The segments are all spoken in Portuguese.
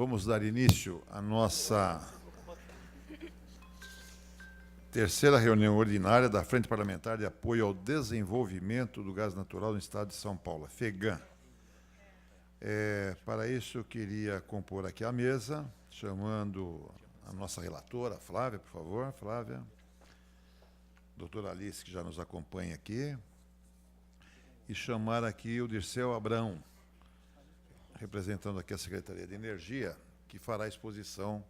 vamos dar início à nossa terceira reunião ordinária da Frente Parlamentar de Apoio ao Desenvolvimento do Gás Natural no Estado de São Paulo, FEGAN. Para isso, eu queria compor aqui a mesa, chamando a nossa relatora, Flávia, por favor. Flávia. Doutora Alice, que já nos acompanha aqui. E chamar aqui o Dirceu Abrão, representando aqui a Secretaria de Energia, que fará a exposição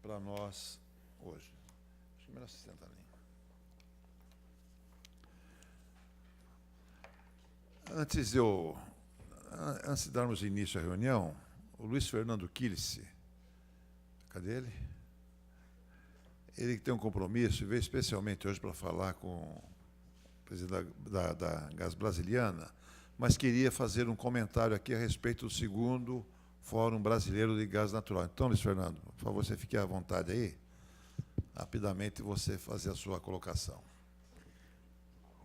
para nós hoje. Acho melhor se sentar ali. Antes de darmos início à reunião, o Luiz Fernando Quilice, cadê ele? Ele tem um compromisso e veio especialmente hoje para falar com o presidente da Gás Brasiliana, mas queria fazer um comentário aqui a respeito do segundo Fórum Brasileiro de Gás Natural. Então, Luiz Fernando, por favor, você fique à vontade aí, rapidamente você fazer a sua colocação.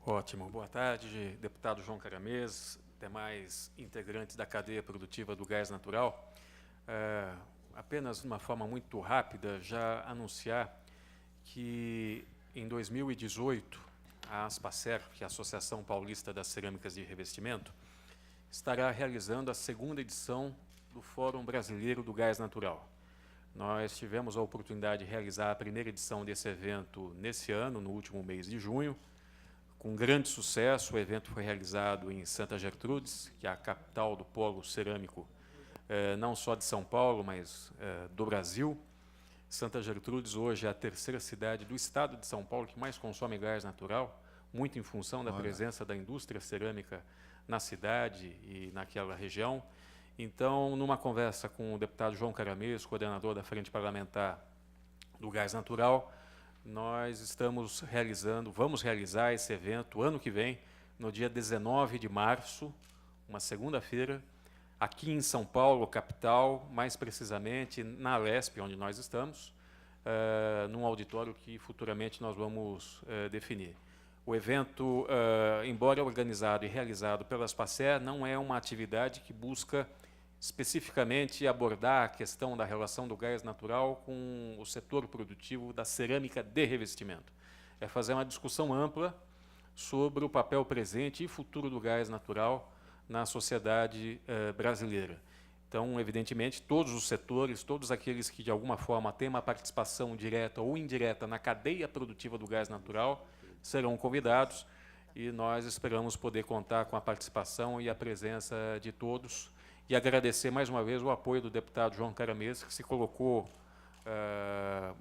Ótimo. Boa tarde, deputado João Caramês, demais integrantes da cadeia produtiva do gás natural. Apenas de uma forma muito rápida, já anunciar que em 2018, a Aspacer, que é a Associação Paulista das Cerâmicas de Revestimento, estará realizando a segunda edição do Fórum Brasileiro do Gás Natural. Nós tivemos a oportunidade de realizar a primeira edição desse evento nesse ano, no último mês de junho, com grande sucesso. O evento foi realizado em Santa Gertrudes, que é a capital do polo cerâmico, não só de São Paulo, mas do Brasil. Santa Gertrudes hoje é a terceira cidade do estado de São Paulo que mais consome gás natural, muito em função da presença da indústria cerâmica na cidade e naquela região. Então, numa conversa com o deputado João Caramês, coordenador da Frente Parlamentar do Gás Natural, nós vamos realizar esse evento ano que vem, no dia 19 de março, uma segunda-feira, aqui em São Paulo, capital, mais precisamente na Alesp, onde nós estamos, num auditório que futuramente nós vamos definir. O evento, embora organizado e realizado pela Aspacer, não é uma atividade que busca especificamente abordar a questão da relação do gás natural com o setor produtivo da cerâmica de revestimento. É fazer uma discussão ampla sobre o papel presente e futuro do gás natural na sociedade brasileira. Então, evidentemente, todos os setores, todos aqueles que de alguma forma têm uma participação direta ou indireta na cadeia produtiva do gás natural serão convidados, e nós esperamos poder contar com a participação e a presença de todos, e agradecer mais uma vez o apoio do deputado João Caramês, que se colocou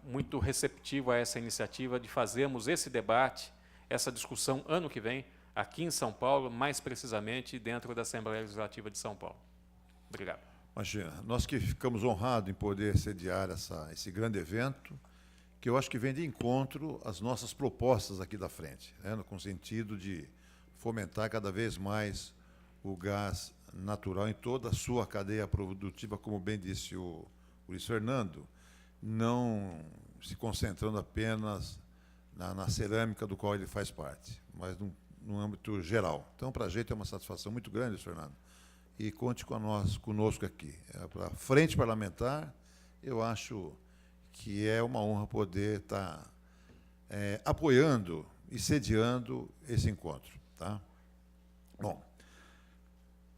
muito receptivo a essa iniciativa de fazermos esse debate, essa discussão ano que vem, aqui em São Paulo, mais precisamente dentro da Assembleia Legislativa de São Paulo. Obrigado. Imagina, nós que ficamos honrados em poder sediar esse grande evento, que eu acho que vem de encontro às nossas propostas aqui da frente, né, com o sentido de fomentar cada vez mais o gás natural em toda a sua cadeia produtiva, como bem disse o Luiz Fernando, não se concentrando apenas na cerâmica do qual ele faz parte, mas no âmbito geral. Então, para a gente é uma satisfação muito grande, Luiz Fernando, e conte conosco aqui. Para a Frente Parlamentar, eu acho que é uma honra poder estar apoiando e sediando esse encontro. Tá? Bom,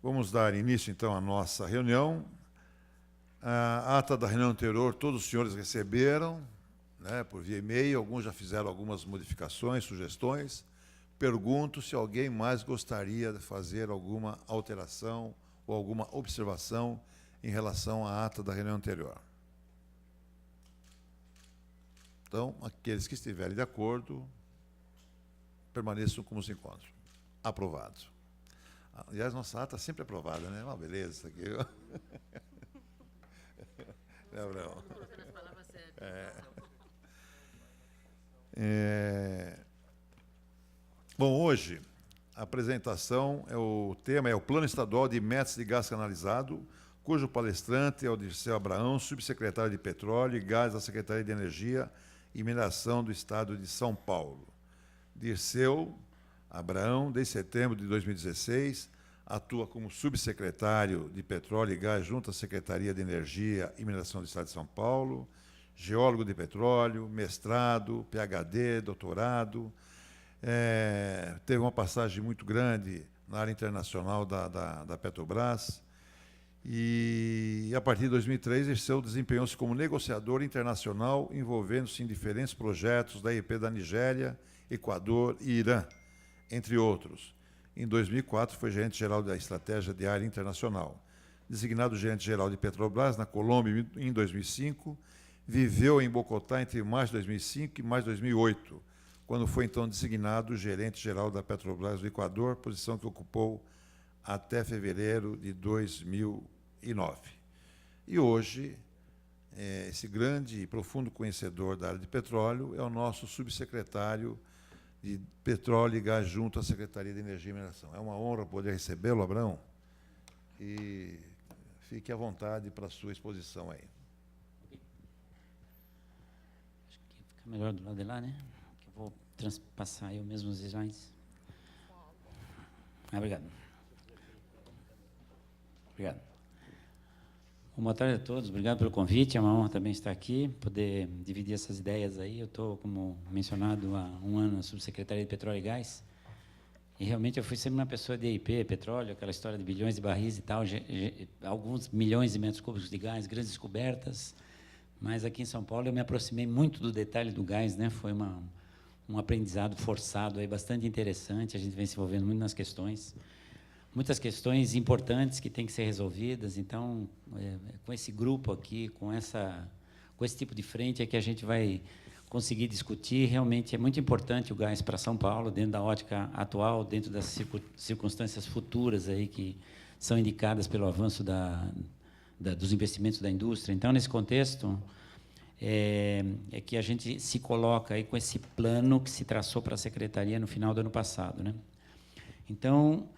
vamos dar início, então, à nossa reunião. A ata da reunião anterior, todos os senhores receberam, né, por via e-mail, alguns já fizeram algumas modificações, sugestões. Pergunto se alguém mais gostaria de fazer alguma alteração ou alguma observação em relação à ata da reunião anterior. Então, aqueles que estiverem de acordo, permaneçam como se encontram. Aprovado. Aliás, nossa ata sempre aprovada, né? Uma beleza isso aqui. Não. Bom, hoje, a apresentação, o tema é o Plano Estadual de Metas de Gás Canalizado, cujo palestrante é o Dirceu Abrão, subsecretário de Petróleo e Gás da Secretaria de Energia e Mineração do Estado de São Paulo. Dirceu Abrão, desde setembro de 2016, atua como subsecretário de Petróleo e Gás junto à Secretaria de Energia e Mineração do Estado de São Paulo, geólogo de petróleo, mestrado, PhD, doutorado. Teve uma passagem muito grande na área internacional da Petrobras e, a partir de 2003, desempenhou-se como negociador internacional, envolvendo-se em diferentes projetos da EIP da Nigéria, Equador e Irã, entre outros. Em 2004, foi gerente-geral da Estratégia de Área Internacional. Designado gerente-geral de Petrobras na Colômbia em 2005, viveu em Bogotá entre março de 2005 e março de 2008, quando foi então designado gerente-geral da Petrobras do Equador, posição que ocupou até fevereiro de 2009. E hoje, esse grande e profundo conhecedor da área de petróleo é o nosso subsecretário de Petróleo e Gás junto à Secretaria de Energia e Mineração. É uma honra poder recebê-lo, Abrão, e fique à vontade para a sua exposição aí. Acho que fica melhor do lado de lá, né? Que eu vou transpassar eu mesmo os slides. Obrigado. Obrigado. Boa tarde a todos, obrigado pelo convite, é uma honra também estar aqui, poder dividir essas ideias aí. Eu estou, como mencionado, há um ano na Subsecretaria de Petróleo e Gás, e realmente eu fui sempre uma pessoa de EIP, petróleo, aquela história de bilhões de barris e tal, alguns milhões de metros cúbicos de gás, grandes descobertas, mas aqui em São Paulo eu me aproximei muito do detalhe do gás, né? Foi um aprendizado forçado, aí, bastante interessante, a gente vem se envolvendo muito nas questões. Muitas questões importantes que têm que ser resolvidas, então, com esse grupo aqui, com esse tipo de frente, é que a gente vai conseguir discutir. Realmente é muito importante o gás para São Paulo, dentro da ótica atual, dentro das circunstâncias futuras aí que são indicadas pelo avanço dos investimentos da indústria. Então, nesse contexto, é que a gente se coloca aí com esse plano que se traçou para a Secretaria no final do ano passado, né? Então,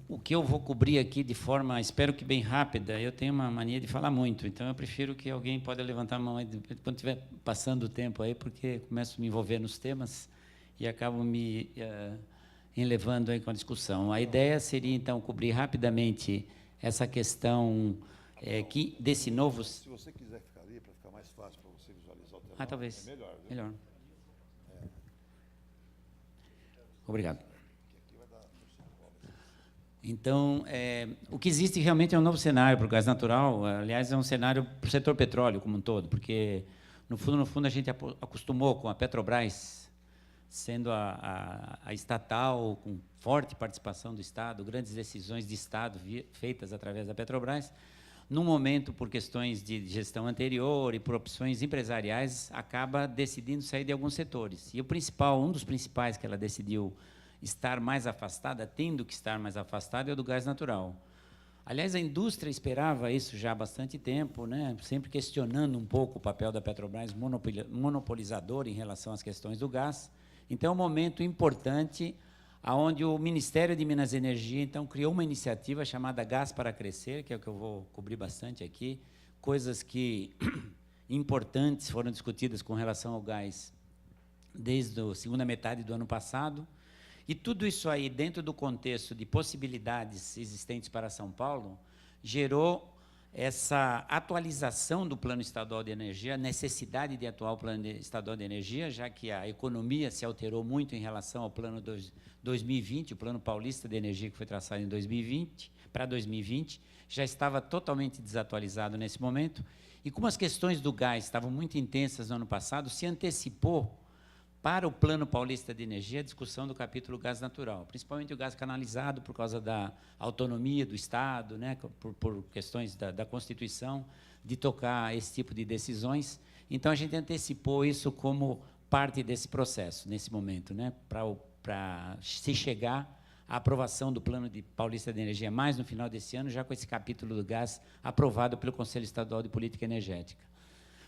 o que eu vou cobrir aqui de forma, espero que bem rápida, eu tenho uma mania de falar muito, então eu prefiro que alguém pode levantar a mão aí, quando estiver passando o tempo aí, porque começo a me envolver nos temas e acabo me enlevando aí com a discussão. A ideia seria, então, cobrir rapidamente essa questão que desse novo... Se você quiser ficar ali, para ficar mais fácil para você visualizar o tema, talvez. é melhor. Viu? Melhor. Obrigado. Então, o que existe realmente é um novo cenário para o gás natural. Aliás, é um cenário para o setor petróleo como um todo, porque, no fundo, a gente acostumou com a Petrobras sendo a estatal, com forte participação do Estado, grandes decisões de Estado feitas através da Petrobras. Num momento, por questões de gestão anterior e por opções empresariais, acaba decidindo sair de alguns setores. E um dos principais que ela decidiu estar mais afastada, tendo que estar mais afastada, é o do gás natural. Aliás, a indústria esperava isso já há bastante tempo, né? Sempre questionando um pouco o papel da Petrobras monopolizador em relação às questões do gás. Então, é um momento importante onde o Ministério de Minas e Energia, então, criou uma iniciativa chamada Gás para Crescer, que é o que eu vou cobrir bastante aqui, coisas que importantes foram discutidas com relação ao gás desde a segunda metade do ano passado. E tudo isso aí, dentro do contexto de possibilidades existentes para São Paulo, gerou essa atualização do Plano Estadual de Energia, a necessidade de atuar o Plano Estadual de Energia, já que a economia se alterou muito em relação ao Plano 2020, o Plano Paulista de Energia, que foi traçado em 2020, para 2020, já estava totalmente desatualizado nesse momento, e como as questões do gás estavam muito intensas no ano passado, se antecipou para o Plano Paulista de Energia a discussão do capítulo gás natural, principalmente o gás canalizado, por causa da autonomia do Estado, né, por questões da Constituição, de tocar esse tipo de decisões. Então, a gente antecipou isso como parte desse processo, nesse momento, né, para se chegar à aprovação do Plano Paulista de Energia mais no final desse ano, já com esse capítulo do gás aprovado pelo Conselho Estadual de Política Energética.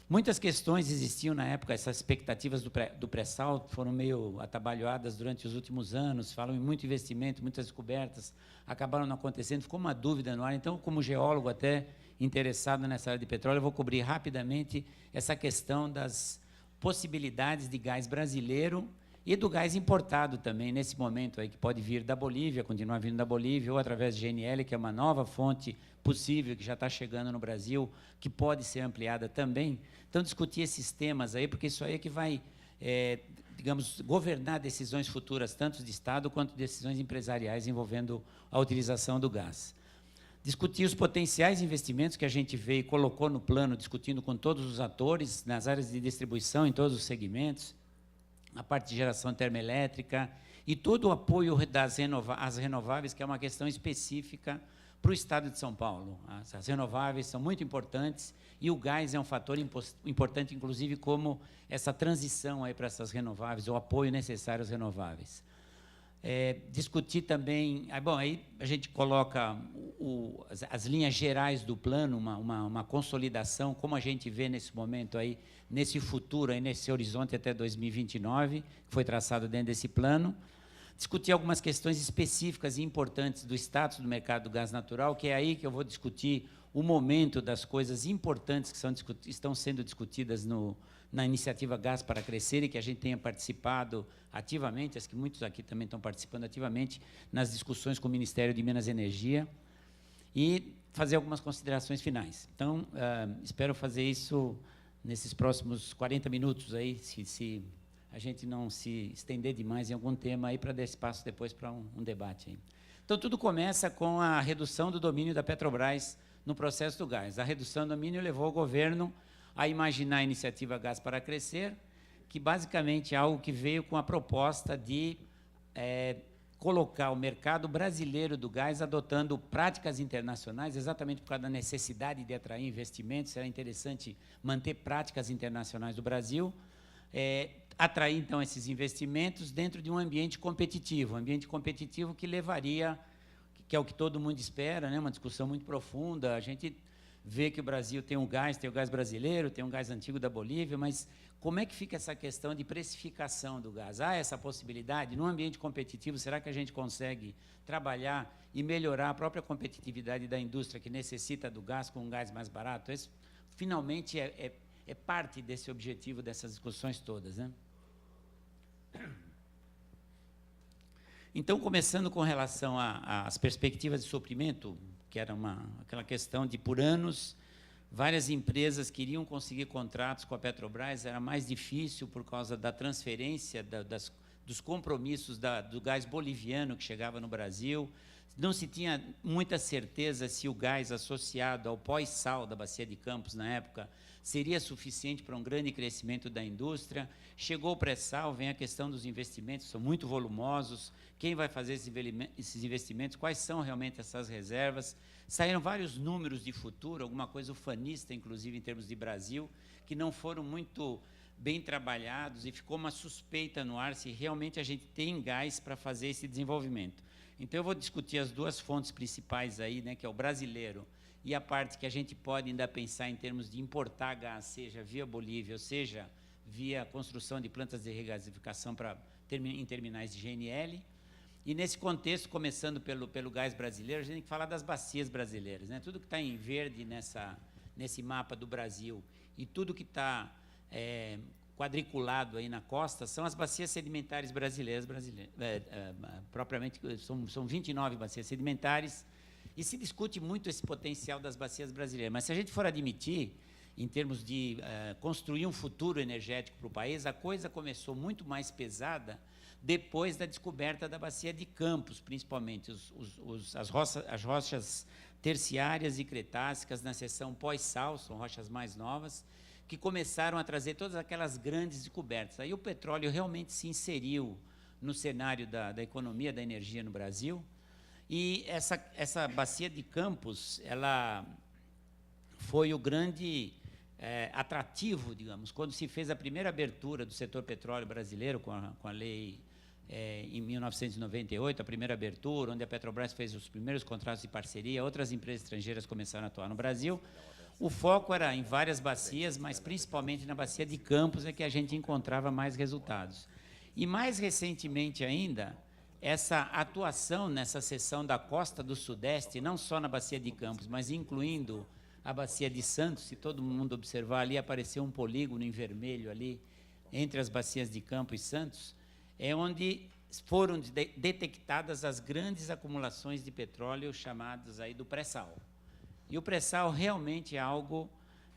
Muitas questões existiam na época, essas expectativas do pré-sal foram meio atabalhoadas durante os últimos anos, falam em muito investimento, muitas descobertas, acabaram não acontecendo, ficou uma dúvida no ar. Então, como geólogo até interessado nessa área de petróleo, eu vou cobrir rapidamente essa questão das possibilidades de gás brasileiro e do gás importado também, nesse momento aí, que pode vir da Bolívia, continuar vindo da Bolívia, ou através de GNL, que é uma nova fonte possível, que já está chegando no Brasil, que pode ser ampliada também. Então, discutir esses temas aí, porque isso aí é que vai, digamos, governar decisões futuras, tanto de Estado quanto decisões empresariais envolvendo a utilização do gás. Discutir os potenciais investimentos que a gente veio e colocou no plano, discutindo com todos os atores, nas áreas de distribuição, em todos os segmentos, a parte de geração termoelétrica e todo o apoio às renováveis, que é uma questão específica para o Estado de São Paulo. As renováveis são muito importantes e o gás é um fator importante, inclusive, como essa transição aí para essas renováveis, o apoio necessário às renováveis. Discutir também... bom, aí a gente coloca as linhas gerais do plano, uma consolidação, como a gente vê nesse momento aí, nesse futuro, aí, nesse horizonte até 2029, que foi traçado dentro desse plano. Discutir algumas questões específicas e importantes do status do mercado do gás natural, que é aí que eu vou discutir o momento das coisas importantes que estão sendo discutidas na iniciativa Gás para Crescer, e que a gente tenha participado ativamente, acho que muitos aqui também estão participando ativamente, nas discussões com o Ministério de Minas e Energia, e fazer algumas considerações finais. Então, espero fazer isso nesses próximos 40 minutos, aí, se a gente não se estender demais em algum tema, aí para dar espaço depois para um debate. Aí. Então, tudo começa com a redução do domínio da Petrobras no processo do gás. A redução do domínio levou o governo a imaginar a iniciativa Gás para Crescer, que basicamente é algo que veio com a proposta de colocar o mercado brasileiro do gás adotando práticas internacionais, exatamente por causa da necessidade de atrair investimentos. Será interessante manter práticas internacionais do Brasil, atrair, então, esses investimentos dentro de um ambiente competitivo que levaria, que é o que todo mundo espera, né, uma discussão muito profunda. A gente vê que o Brasil tem o gás brasileiro, tem um gás antigo da Bolívia, mas como é que fica essa questão de precificação do gás? Há essa possibilidade? Num ambiente competitivo, será que a gente consegue trabalhar e melhorar a própria competitividade da indústria que necessita do gás com um gás mais barato? Esse, finalmente, é parte desse objetivo dessas discussões todas, né? Então, começando com relação às perspectivas de suprimento, que era aquela questão de, por anos, várias empresas queriam conseguir contratos com a Petrobras, era mais difícil por causa da transferência dos compromissos do gás boliviano que chegava no Brasil. Não se tinha muita certeza se o gás associado ao pós-sal da Bacia de Campos, na época, seria suficiente para um grande crescimento da indústria. Chegou o pré-sal, vem a questão dos investimentos, são muito volumosos. Quem vai fazer esses investimentos? Quais são realmente essas reservas? Saíram vários números de futuro, alguma coisa ufanista, inclusive em termos de Brasil, que não foram muito bem trabalhados, e ficou uma suspeita no ar se realmente a gente tem gás para fazer esse desenvolvimento. Então, eu vou discutir as duas fontes principais aí, né, que é o brasileiro e a parte que a gente pode ainda pensar em termos de importar gás, seja via Bolívia, ou seja, via construção de plantas de regasificação em terminais de GNL. E, nesse contexto, começando pelo gás brasileiro, a gente tem que falar das bacias brasileiras, né? Tudo que está em verde nesse mapa do Brasil e tudo que está quadriculado aí na costa são as bacias sedimentares brasileiras. Propriamente, são 29 bacias sedimentares, e se discute muito esse potencial das bacias brasileiras. Mas, se a gente for admitir, em termos de construir um futuro energético para o país, a coisa começou muito mais pesada depois da descoberta da Bacia de Campos, principalmente as rochas terciárias e cretácicas na seção pós-sal, são rochas mais novas, que começaram a trazer todas aquelas grandes descobertas. Aí o petróleo realmente se inseriu no cenário da economia, da energia no Brasil, e essa Bacia de Campos, ela foi o grande atrativo, digamos, quando se fez a primeira abertura do setor petróleo brasileiro com a lei em 1998, a primeira abertura, onde a Petrobras fez os primeiros contratos de parceria, outras empresas estrangeiras começaram a atuar no Brasil. O foco era em várias bacias, mas principalmente na Bacia de Campos é que a gente encontrava mais resultados. E, mais recentemente ainda, essa atuação nessa seção da costa do Sudeste, não só na Bacia de Campos, mas incluindo a Bacia de Santos. Se todo mundo observar ali, apareceu um polígono em vermelho ali, entre as bacias de Campos e Santos. é onde foram detectadas as grandes acumulações de petróleo chamadas aí do pré-sal. E o pré-sal realmente é algo,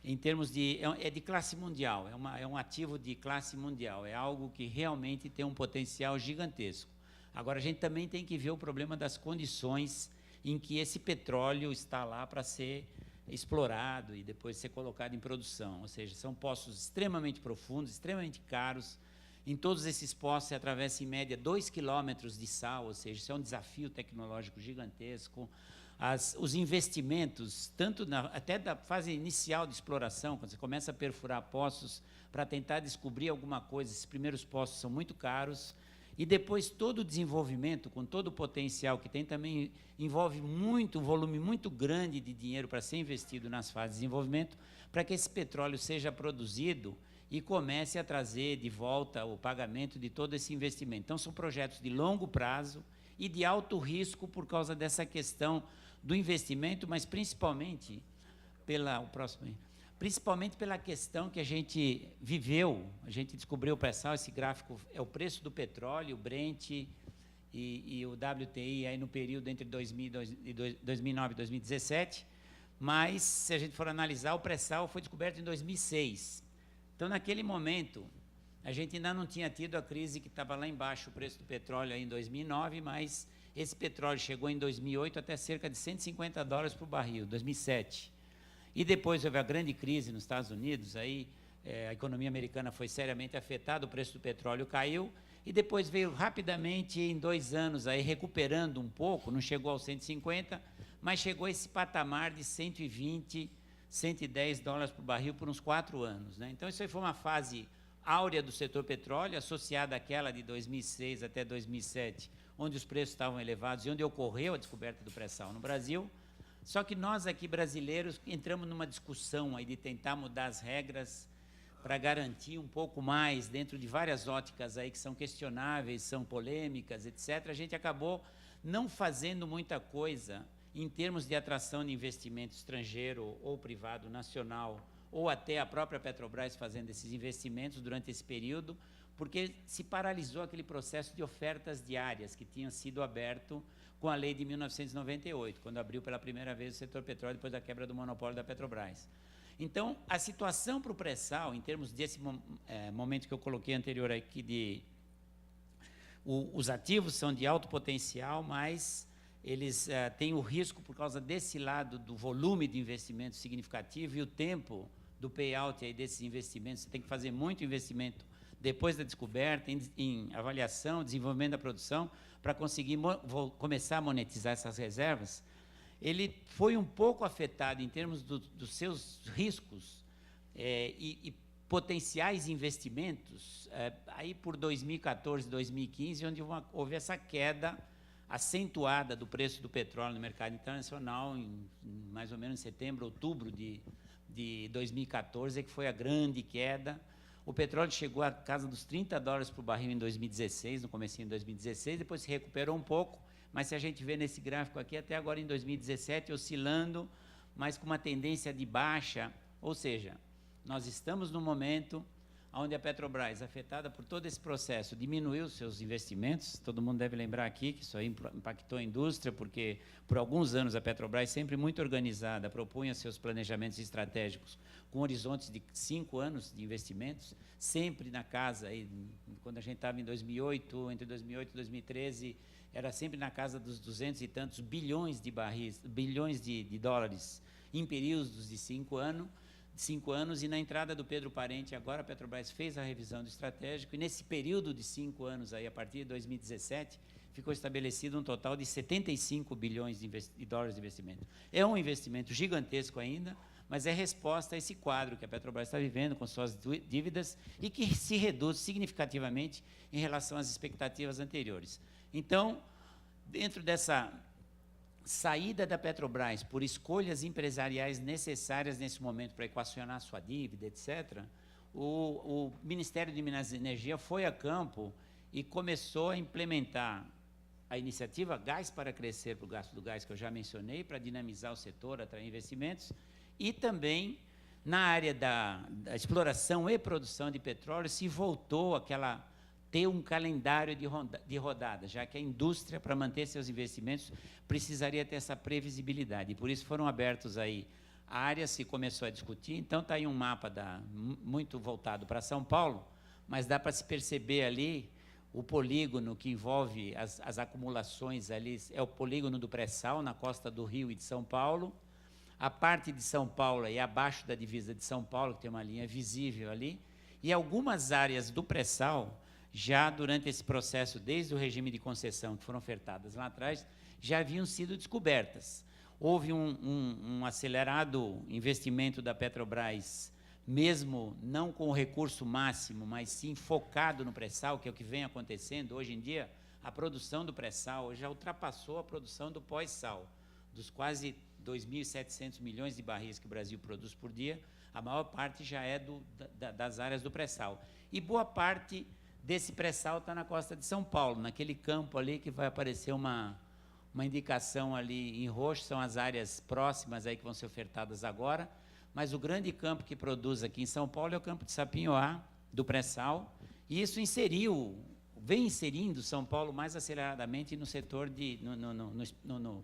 em termos de... é de classe mundial, é um ativo de classe mundial, é algo que realmente tem um potencial gigantesco. Agora, a gente também tem que ver o problema das condições em que esse petróleo está lá para ser explorado e depois ser colocado em produção. Ou seja, são poços extremamente profundos, extremamente caros. Em todos esses poços se atravessa, em média, 2 quilômetros de sal, ou seja, isso é um desafio tecnológico gigantesco. Os investimentos, até da fase inicial de exploração, quando você começa a perfurar poços para tentar descobrir alguma coisa, esses primeiros poços são muito caros, e depois todo o desenvolvimento, com todo o potencial que tem, também envolve um volume muito grande de dinheiro para ser investido nas fases de desenvolvimento, para que esse petróleo seja produzido e comece a trazer de volta o pagamento de todo esse investimento. Então, são projetos de longo prazo e de alto risco por causa dessa questão do investimento, mas principalmente principalmente pela questão que a gente viveu, a gente descobriu o pré-sal, esse gráfico é o preço do petróleo, o Brent e o WTI aí no período entre 2009 e 2017, mas, se a gente for analisar, o pré-sal foi descoberto em 2006. Então, naquele momento, a gente ainda não tinha tido a crise que estava lá embaixo, o preço do petróleo aí em 2009, mas esse petróleo chegou em 2008 até cerca de $150 por barril, 2007. E depois houve a grande crise nos Estados Unidos, aí a economia americana foi seriamente afetada, o preço do petróleo caiu, e depois veio rapidamente, em 2 anos, aí recuperando um pouco, não chegou aos 150, mas chegou a esse patamar de 120, $110 por barril por uns 4 anos. Né? Então, isso aí foi uma fase áurea do setor petróleo, associada àquela de 2006 até 2007, onde os preços estavam elevados e onde ocorreu a descoberta do pré-sal no Brasil. Só que nós aqui, brasileiros, entramos numa discussão aí de tentar mudar as regras para garantir um pouco mais, dentro de várias óticas aí que são questionáveis, são polêmicas, etc. A gente acabou não fazendo muita coisa em termos de atração de investimento estrangeiro ou privado nacional, ou até a própria Petrobras fazendo esses investimentos durante esse período, porque se paralisou aquele processo de ofertas diárias que tinha sido aberto com a lei de 1998, quando abriu pela primeira vez o setor petróleo depois da quebra do monopólio da Petrobras. Então, a situação para o pré-sal, em termos desse momento que eu coloquei anterior aqui, os ativos são de alto potencial, mas eles têm o risco, por causa desse lado do volume de investimento significativo e o tempo do payout aí desses investimentos. Você tem que fazer muito investimento depois da descoberta, em avaliação, desenvolvimento da produção, para conseguir começar a monetizar essas reservas. Ele foi um pouco afetado em termos dos seus riscos e potenciais investimentos, aí por 2014, 2015, onde houve essa queda acentuada do preço do petróleo no mercado internacional, mais ou menos em setembro, outubro de 2014, que foi a grande queda. O petróleo chegou à casa dos $30 por barril em 2016, no comecinho de 2016, depois se recuperou um pouco, mas se a gente vê nesse gráfico aqui, até agora em 2017, oscilando, mas com uma tendência de baixa, ou seja, nós estamos num momento onde a Petrobras, afetada por todo esse processo, diminuiu seus investimentos. Todo mundo deve lembrar aqui que isso aí impactou a indústria, porque por alguns anos a Petrobras, sempre muito organizada, propunha seus planejamentos estratégicos com horizontes de 5 anos de investimentos, sempre na casa, aí, quando a gente estava em 2008, entre 2008 e 2013, era sempre na casa dos 200 e tantos bilhões de dólares em períodos de 5 anos, e na entrada do Pedro Parente, agora a Petrobras fez a revisão do estratégico, e nesse período de 5 anos, aí, a partir de 2017, ficou estabelecido um total de 75 bilhões de dólares de investimento. É um investimento gigantesco ainda, mas é resposta a esse quadro que a Petrobras está vivendo com suas dívidas e que se reduz significativamente em relação às expectativas anteriores. Então, dentro dessa saída da Petrobras por escolhas empresariais necessárias nesse momento para equacionar sua dívida, etc., o Ministério de Minas e Energia foi a campo e começou a implementar a iniciativa Gás para Crescer, para o gasto do gás, que eu já mencionei, para dinamizar o setor, atrair investimentos, e também na área da exploração e produção de petróleo se voltou aquela ter um calendário de rodada, já que a indústria, para manter seus investimentos, precisaria ter essa previsibilidade. E por isso foram abertos aí áreas, se começou a discutir. Então, está aí um mapa muito voltado para São Paulo, mas dá para se perceber ali o polígono que envolve as acumulações ali, é o polígono do pré-sal, na costa do Rio e de São Paulo. A parte de São Paulo é abaixo da divisa de São Paulo, que tem uma linha visível ali, e algumas áreas do pré-sal, já durante esse processo, desde o regime de concessão, que foram ofertadas lá atrás, já haviam sido descobertas. Houve um acelerado investimento da Petrobras, mesmo não com o recurso máximo, mas sim focado no pré-sal, que é o que vem acontecendo. Hoje em dia, a produção do pré-sal já ultrapassou a produção do pós-sal. Dos quase 2.700 milhões de barris que o Brasil produz por dia, a maior parte já é das áreas do pré-sal. E boa parte desse pré-sal está na costa de São Paulo, naquele campo ali que vai aparecer uma indicação ali em roxo, são as áreas próximas aí que vão ser ofertadas agora, mas o grande campo que produz aqui em São Paulo é o campo de Sapinhoá, do pré-sal, e isso vem inserindo São Paulo mais aceleradamente no setor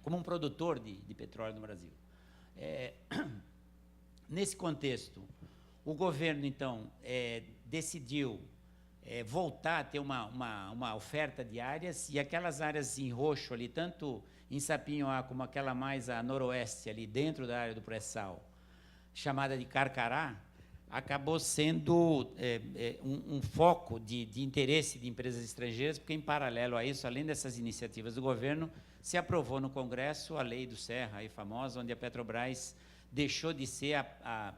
como um produtor de petróleo no Brasil. Nesse contexto, o governo, então, decidiu voltar a ter uma oferta de áreas, e aquelas áreas em roxo ali, tanto em Sapinhoá como aquela mais a noroeste ali, dentro da área do pré-sal, chamada de Carcará, acabou sendo um foco de interesse de empresas estrangeiras, porque, em paralelo a isso, além dessas iniciativas do governo, se aprovou no Congresso a Lei do Serra, aí famosa, onde a Petrobras deixou de ser,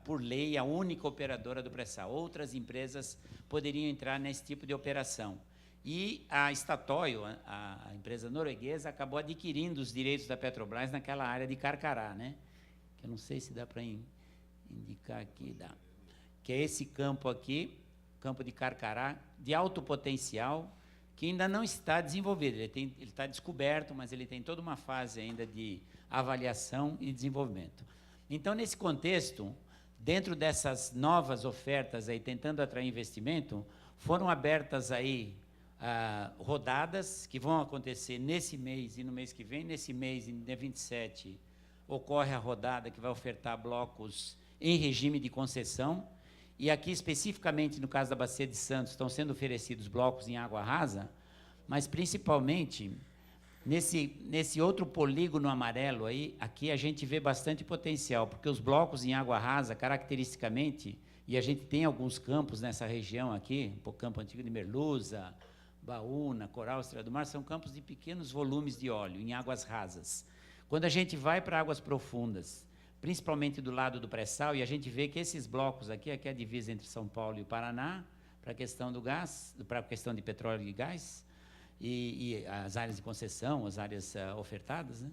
por lei, a única operadora do pré-sal. Outras empresas poderiam entrar nesse tipo de operação. E a Statoil, a empresa norueguesa, acabou adquirindo os direitos da Petrobras naquela área de Carcará, né? Que eu não sei se dá para indicar aqui, dá. Que é esse campo aqui, campo de Carcará, de alto potencial, que ainda não está desenvolvido. Ele está descoberto, mas ele tem toda uma fase ainda de avaliação e desenvolvimento. Então, nesse contexto, dentro dessas novas ofertas aí, tentando atrair investimento, foram abertas aí rodadas que vão acontecer nesse mês e no mês que vem. Nesse mês, em dia 27, ocorre a rodada que vai ofertar blocos em regime de concessão, e aqui especificamente no caso da Bacia de Santos estão sendo oferecidos blocos em água rasa, mas principalmente nesse outro polígono amarelo aí, aqui a gente vê bastante potencial, porque os blocos em água rasa, caracteristicamente, e a gente tem alguns campos nessa região aqui, o campo antigo de Merluza, Baúna, Coral, Estrela do Mar, são campos de pequenos volumes de óleo em águas rasas. Quando a gente vai para águas profundas, principalmente do lado do pré-sal, e a gente vê que esses blocos aqui é a divisa entre São Paulo e o Paraná, para a questão do gás, para a questão de petróleo e gás, e as áreas de concessão, as áreas ofertadas, né?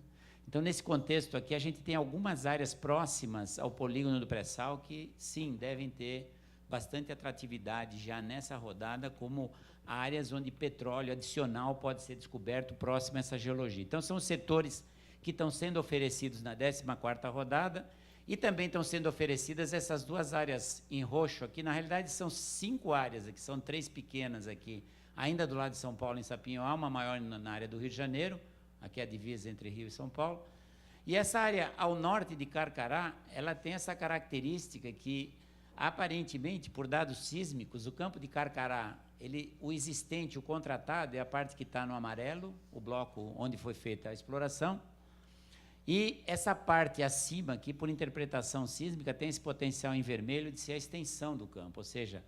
Então, nesse contexto aqui, a gente tem algumas áreas próximas ao polígono do pré-sal que, sim, devem ter bastante atratividade já nessa rodada, como áreas onde petróleo adicional pode ser descoberto próximo a essa geologia. Então, são os setores que estão sendo oferecidos na 14ª rodada, e também estão sendo oferecidas essas duas áreas em roxo aqui. Na realidade, são 5 áreas aqui, são 3 pequenas aqui, ainda do lado de São Paulo, em Sapinhoá, uma maior na área do Rio de Janeiro, aqui é a divisa entre Rio e São Paulo. E essa área ao norte de Carcará, ela tem essa característica que, aparentemente, por dados sísmicos, o campo de Carcará, o existente, o contratado, é a parte que está no amarelo, o bloco onde foi feita a exploração. E essa parte acima aqui, por interpretação sísmica, tem esse potencial em vermelho de ser a extensão do campo, ou seja,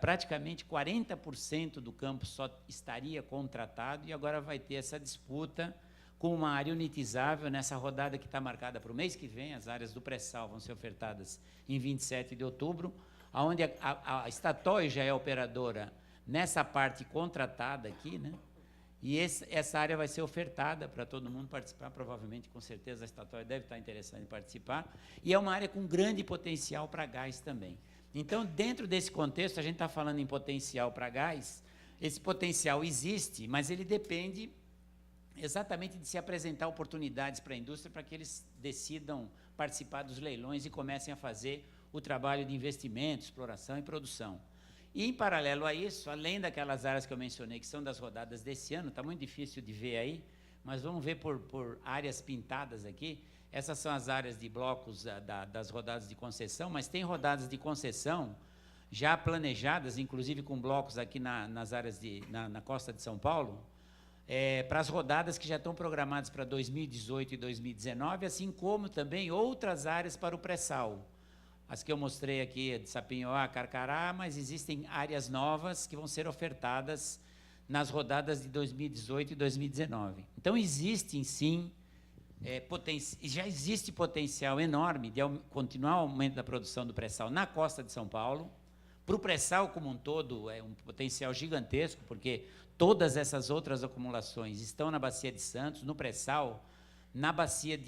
praticamente 40% do campo só estaria contratado, e agora vai ter essa disputa com uma área unitizável nessa rodada que está marcada para o mês que vem. As áreas do pré-sal vão ser ofertadas em 27 de outubro, onde a Statoil já é operadora nessa parte contratada aqui, né? E essa área vai ser ofertada para todo mundo participar, provavelmente, com certeza, a Statoil deve estar interessada em participar, e é uma área com grande potencial para gás também. Então, dentro desse contexto, a gente está falando em potencial para gás. Esse potencial existe, mas ele depende exatamente de se apresentar oportunidades para a indústria, para que eles decidam participar dos leilões e comecem a fazer o trabalho de investimento, exploração e produção. E, em paralelo a isso, além daquelas áreas que eu mencionei, que são das rodadas desse ano, está muito difícil de ver aí, mas vamos ver por áreas pintadas aqui. Essas são as áreas de blocos das rodadas de concessão, mas tem rodadas de concessão já planejadas, inclusive com blocos aqui nas áreas na costa de São Paulo, para as rodadas que já estão programadas para 2018 e 2019, assim como também outras áreas para o pré-sal. As que eu mostrei aqui, de Sapinhoá, Carcará, mas existem áreas novas que vão ser ofertadas nas rodadas de 2018 e 2019. Então, existem, sim, já existe potencial enorme de continuar o aumento da produção do pré-sal na costa de São Paulo. Para o pré-sal como um todo, é um potencial gigantesco, porque todas essas outras acumulações estão na Bacia de Santos, no pré-sal, na bacia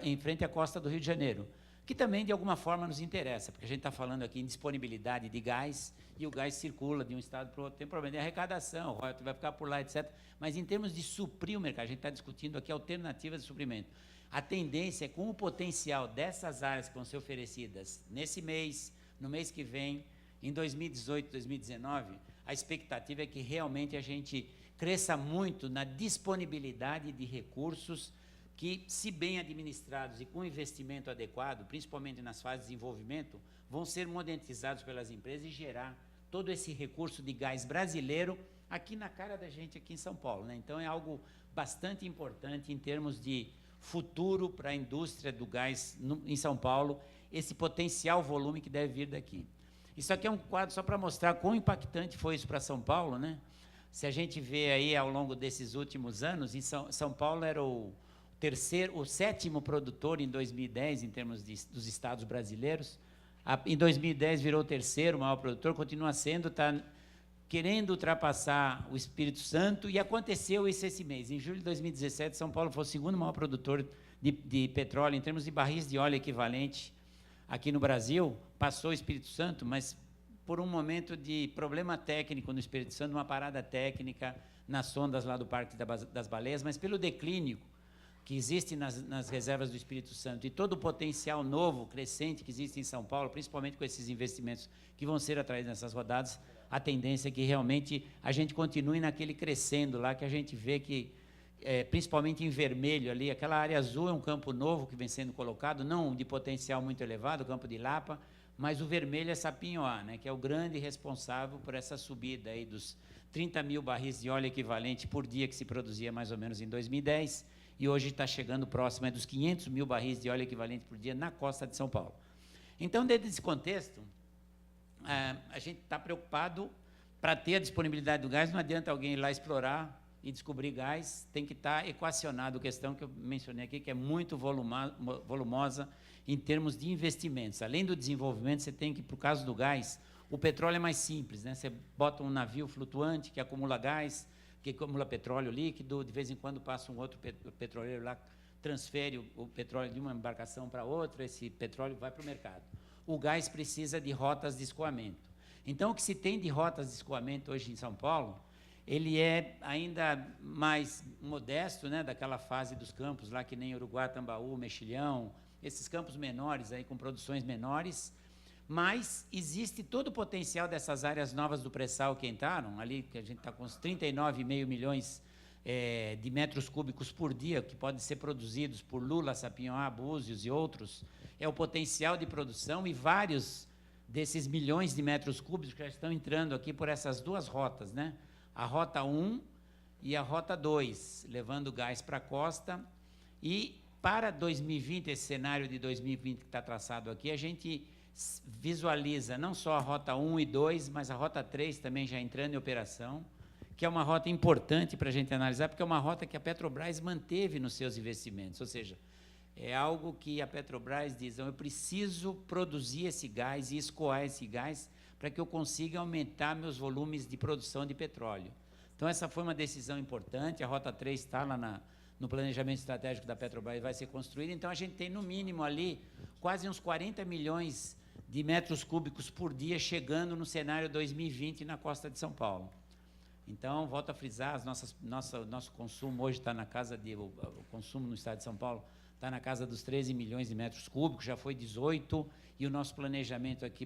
em frente à costa do Rio de Janeiro, que também, de alguma forma, nos interessa, porque a gente está falando aqui em disponibilidade de gás, e o gás circula de um estado para o outro, tem problema de arrecadação, o royalty vai ficar por lá, etc. Mas, em termos de suprir o mercado, a gente está discutindo aqui alternativas de suprimento. A tendência é, com o potencial dessas áreas que vão ser oferecidas nesse mês, no mês que vem, em 2018, 2019, a expectativa é que realmente a gente cresça muito na disponibilidade de recursos que, se bem administrados e com investimento adequado, principalmente nas fases de desenvolvimento, vão ser monetizados pelas empresas e gerar todo esse recurso de gás brasileiro aqui na cara da gente, aqui em São Paulo, né? Então, é algo bastante importante em termos de futuro para a indústria do gás em São Paulo, esse potencial volume que deve vir daqui. Isso aqui é um quadro só para mostrar quão impactante foi isso para São Paulo, né? Se a gente vê aí ao longo desses últimos anos, em São Paulo era o sétimo produtor em 2010, em termos dos estados brasileiros. Em 2010 virou o terceiro maior produtor, continua sendo, está querendo ultrapassar o Espírito Santo, e aconteceu isso esse mês. Em julho de 2017, São Paulo foi o segundo maior produtor de petróleo, em termos de barris de óleo equivalente aqui no Brasil, passou o Espírito Santo, mas por um momento de problema técnico no Espírito Santo, uma parada técnica nas sondas lá do Parque das Baleias, mas pelo declínio que existe nas reservas do Espírito Santo e todo o potencial novo, crescente que existe em São Paulo, principalmente com esses investimentos que vão ser atraídos nessas rodadas, a tendência é que realmente a gente continue naquele crescendo lá, que a gente vê que, principalmente em vermelho ali, aquela área azul é um campo novo que vem sendo colocado, não de potencial muito elevado, o campo de Lapa, mas o vermelho é Sapinhoá, né, que é o grande responsável por essa subida aí dos 30 mil barris de óleo equivalente por dia que se produzia mais ou menos em 2010, e hoje está chegando próximo dos 500 mil barris de óleo equivalente por dia na costa de São Paulo. Então, dentro desse contexto, a gente está preocupado para ter a disponibilidade do gás, não adianta alguém ir lá explorar e descobrir gás, tem que estar equacionado a questão que eu mencionei aqui, que é muito volumosa em termos de investimentos. Além do desenvolvimento, você tem que, por caso do gás, o petróleo é mais simples, né? Você bota um navio flutuante que acumula gás, que acumula petróleo líquido, de vez em quando passa um outro petroleiro lá, transfere o petróleo de uma embarcação para outra, esse petróleo vai para o mercado. O gás precisa de rotas de escoamento. Então, o que se tem de rotas de escoamento hoje em São Paulo, ele é ainda mais modesto, né, daquela fase dos campos lá, que nem Uruguá, Tambaú, Mexilhão, esses campos menores, aí, com produções menores, mas existe todo o potencial dessas áreas novas do pré-sal que entraram, ali que a gente está com uns 39,5 milhões de metros cúbicos por dia, que podem ser produzidos por Lula, Sapinhoá, Búzios e outros, é o potencial de produção, e vários desses milhões de metros cúbicos que já estão entrando aqui por essas duas rotas, né? A Rota 1 e a Rota 2, levando gás para a costa. E para 2020, esse cenário de 2020 que está traçado aqui, a gente visualiza não só a Rota 1 e 2, mas a Rota 3 também já entrando em operação, que é uma rota importante para a gente analisar, porque é uma rota que a Petrobras manteve nos seus investimentos, ou seja, é algo que a Petrobras diz, eu preciso produzir esse gás e escoar esse gás para que eu consiga aumentar meus volumes de produção de petróleo. Então, essa foi uma decisão importante, a Rota 3 está lá no planejamento estratégico da Petrobras, vai ser construída, então a gente tem, no mínimo, ali, quase uns 40 milhões de metros cúbicos por dia chegando no cenário 2020 na costa de São Paulo. Então, volto a frisar, nosso consumo hoje está na casa o consumo no estado de São Paulo está na casa dos 13 milhões de metros cúbicos, já foi 18, e o nosso planejamento aqui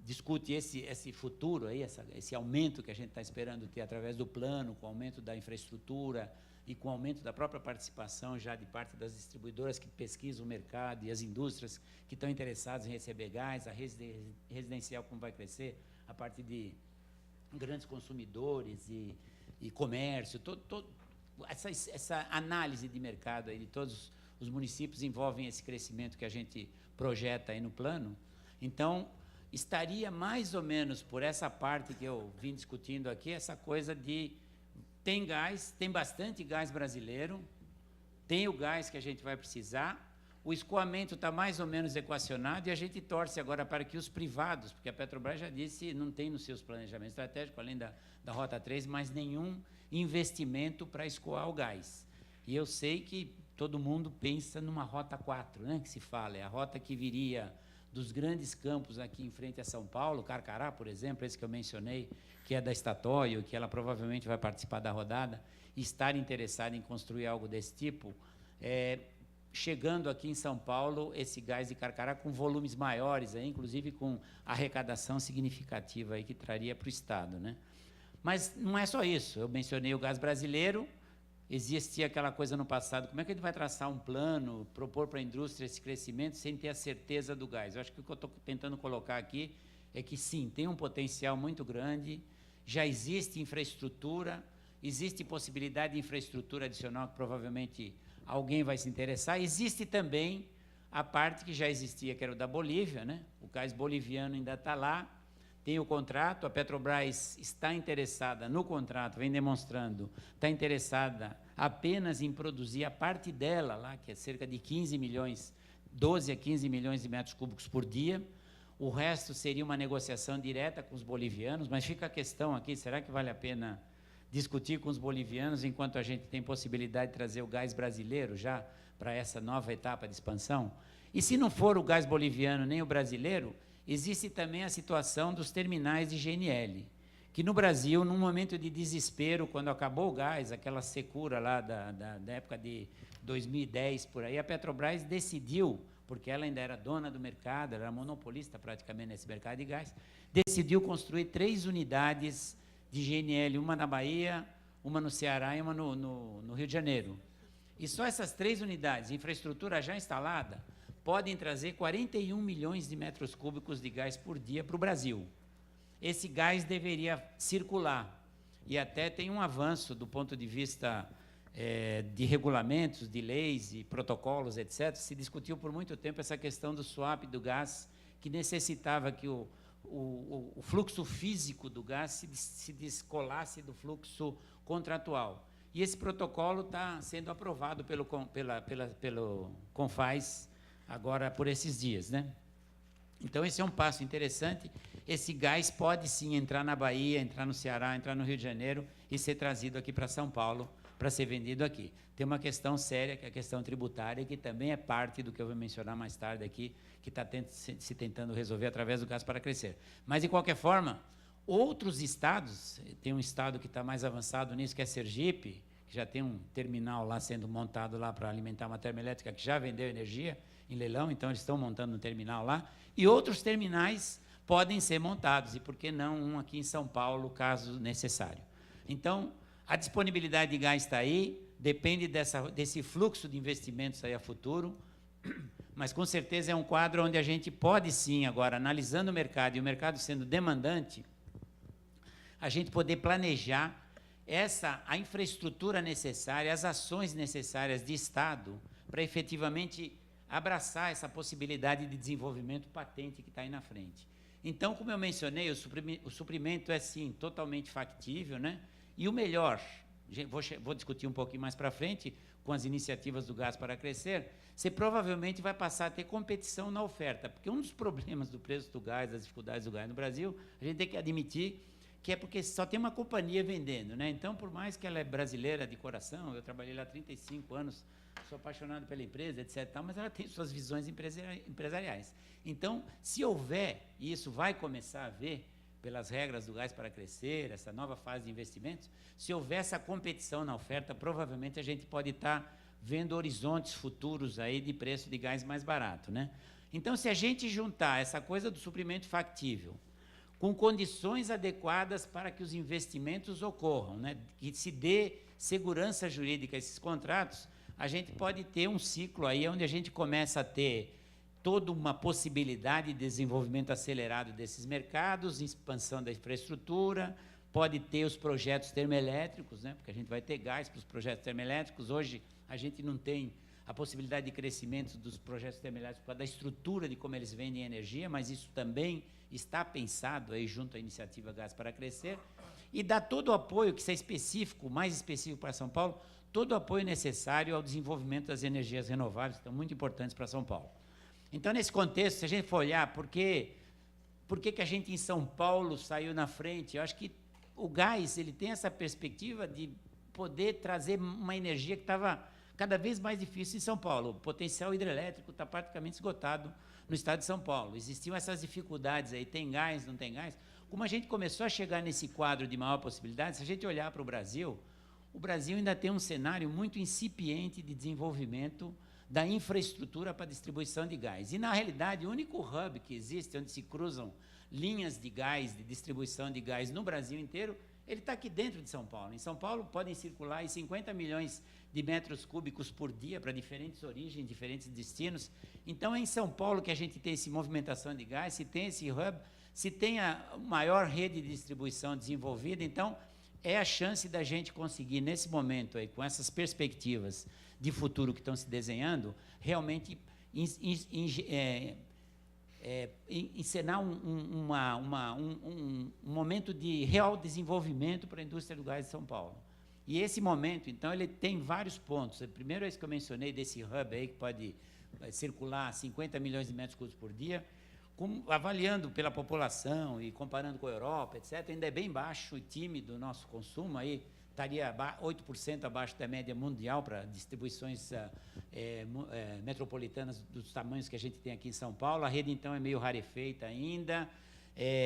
discute esse futuro, aí, esse aumento que a gente está esperando ter através do plano, com o aumento da infraestrutura e com o aumento da própria participação já de parte das distribuidoras que pesquisam o mercado e as indústrias que estão interessadas em receber gás, a residencial como vai crescer, a partir de grandes consumidores e comércio, essa análise de mercado aí de todos os municípios envolvem esse crescimento que a gente projeta aí no plano. Então, estaria mais ou menos por essa parte que eu vim discutindo aqui, essa coisa de tem gás, tem bastante gás brasileiro, tem o gás que a gente vai precisar, o escoamento está mais ou menos equacionado e a gente torce agora para que os privados, porque a Petrobras já disse, não tem nos seus planejamentos estratégicos, além da Rota 3, mais nenhum investimento para escoar o gás. E eu sei que todo mundo pensa numa Rota 4, né, que se fala, é a rota que viria dos grandes campos aqui em frente a São Paulo, Carcará, por exemplo, esse que eu mencionei, que é da Statoil, que ela provavelmente vai participar da rodada, e estar interessada em construir algo desse tipo, chegando aqui em São Paulo, esse gás de Carcará com volumes maiores, aí, inclusive com arrecadação significativa aí, que traria para o Estado, né? Mas não é só isso, eu mencionei o gás brasileiro, existia aquela coisa no passado, como é que a gente vai traçar um plano, propor para a indústria esse crescimento sem ter a certeza do gás? Eu acho que o que eu estou tentando colocar aqui é que, sim, tem um potencial muito grande, já existe infraestrutura, existe possibilidade de infraestrutura adicional que provavelmente alguém vai se interessar. Existe também a parte que já existia, que era o da Bolívia, né? O gás boliviano ainda está lá, tem o contrato, a Petrobras está interessada no contrato, vem demonstrando, está interessada apenas em produzir a parte dela lá, que é cerca de 15 milhões, 12 a 15 milhões de metros cúbicos por dia. O resto seria uma negociação direta com os bolivianos, mas fica a questão aqui, será que vale a pena discutir com os bolivianos enquanto a gente tem possibilidade de trazer o gás brasileiro já para essa nova etapa de expansão? E se não for o gás boliviano nem o brasileiro, existe também a situação dos terminais de GNL, que no Brasil, num momento de desespero, quando acabou o gás, aquela secura lá da época de 2010, por aí, a Petrobras decidiu, porque ela ainda era dona do mercado, ela era monopolista praticamente nesse mercado de gás, decidiu construir 3 unidades de GNL, uma na Bahia, uma no Ceará e uma no Rio de Janeiro. E só essas 3 unidades, infraestrutura já instalada, podem trazer 41 milhões de metros cúbicos de gás por dia para o Brasil. Esse gás deveria circular, e até tem um avanço do ponto de vista de regulamentos, de leis e protocolos, etc. Se discutiu por muito tempo essa questão do swap do gás, que necessitava que o fluxo físico do gás se descolasse do fluxo contratual. E esse protocolo está sendo aprovado pelo CONFAS agora por esses dias, né? Então, esse é um passo interessante. Esse gás pode, sim, entrar na Bahia, entrar no Ceará, entrar no Rio de Janeiro e ser trazido aqui para São Paulo para ser vendido aqui. Tem uma questão séria, que é a questão tributária, que também é parte do que eu vou mencionar mais tarde aqui, que está se tentando resolver através do gás para crescer. Mas, de qualquer forma, outros estados, tem um estado que está mais avançado nisso, que é Sergipe, que já tem um terminal lá sendo montado lá para alimentar uma termoelétrica que já vendeu energia em leilão, então eles estão montando um terminal lá, e outros terminais podem ser montados, e por que não um aqui em São Paulo, caso necessário. Então, a disponibilidade de gás está aí, depende desse fluxo de investimentos aí a futuro, mas com certeza é um quadro onde a gente pode sim, agora, analisando o mercado e o mercado sendo demandante, a gente poder planejar a infraestrutura necessária, as ações necessárias de Estado para efetivamente abraçar essa possibilidade de desenvolvimento patente que está aí na frente. Então, como eu mencionei, o suprimento é sim totalmente factível, né? E o melhor, vou discutir um pouquinho mais para frente, com as iniciativas do gás para crescer, você provavelmente vai passar a ter competição na oferta, porque um dos problemas do preço do gás, das dificuldades do gás no Brasil, a gente tem que admitir que é porque só tem uma companhia vendendo, né? Então, por mais que ela é brasileira de coração, eu trabalhei lá há 35 anos, sou apaixonado pela empresa, etc., mas ela tem suas visões empresariais. Então, se houver, e isso vai começar a haver, pelas regras do gás para crescer, essa nova fase de investimentos, se houver essa competição na oferta, provavelmente a gente pode estar vendo horizontes futuros aí de preço de gás mais barato, né? Então, se a gente juntar essa coisa do suprimento factível, com condições adequadas para que os investimentos ocorram, né? Que se dê segurança jurídica a esses contratos, a gente pode ter um ciclo aí onde a gente começa a ter toda uma possibilidade de desenvolvimento acelerado desses mercados, expansão da infraestrutura, pode ter os projetos termoelétricos, né? Porque a gente vai ter gás para os projetos termoelétricos. Hoje a gente não tem a possibilidade de crescimento dos projetos termoelétricos por causa da estrutura de como eles vendem energia, mas isso também está pensado aí junto à iniciativa Gás para Crescer, e dá todo o apoio, que isso é específico, mais específico para São Paulo, todo o apoio necessário ao desenvolvimento das energias renováveis, que são muito importantes para São Paulo. Então, nesse contexto, se a gente for olhar por que a gente em São Paulo saiu na frente, eu acho que o gás ele tem essa perspectiva de poder trazer uma energia que estava cada vez mais difícil em São Paulo. O potencial hidrelétrico está praticamente esgotado no estado de São Paulo. Existiam essas dificuldades aí, tem gás, não tem gás. Como a gente começou a chegar nesse quadro de maior possibilidade, se a gente olhar para o Brasil ainda tem um cenário muito incipiente de desenvolvimento da infraestrutura para distribuição de gás. E, na realidade, o único hub que existe, onde se cruzam linhas de gás, de distribuição de gás no Brasil inteiro, ele está aqui dentro de São Paulo. Em São Paulo podem circular aí 50 milhões de metros cúbicos por dia para diferentes origens, diferentes destinos. Então, é em São Paulo que a gente tem essa movimentação de gás, se tem esse hub, se tem a maior rede de distribuição desenvolvida. Então, é a chance da gente conseguir, nesse momento, aí, com essas perspectivas de futuro que estão se desenhando, realmente encenar um momento de real desenvolvimento para a indústria do gás de São Paulo. E esse momento, então, ele tem vários pontos. Primeiro, é isso que eu mencionei, desse hub aí, que pode circular 50 milhões de metros cúbicos por dia, avaliando pela população e comparando com a Europa, etc., ainda é bem baixo e tímido o nosso consumo, aí estaria 8% abaixo da média mundial para distribuições metropolitanas dos tamanhos que a gente tem aqui em São Paulo. A rede, então, é meio rarefeita ainda.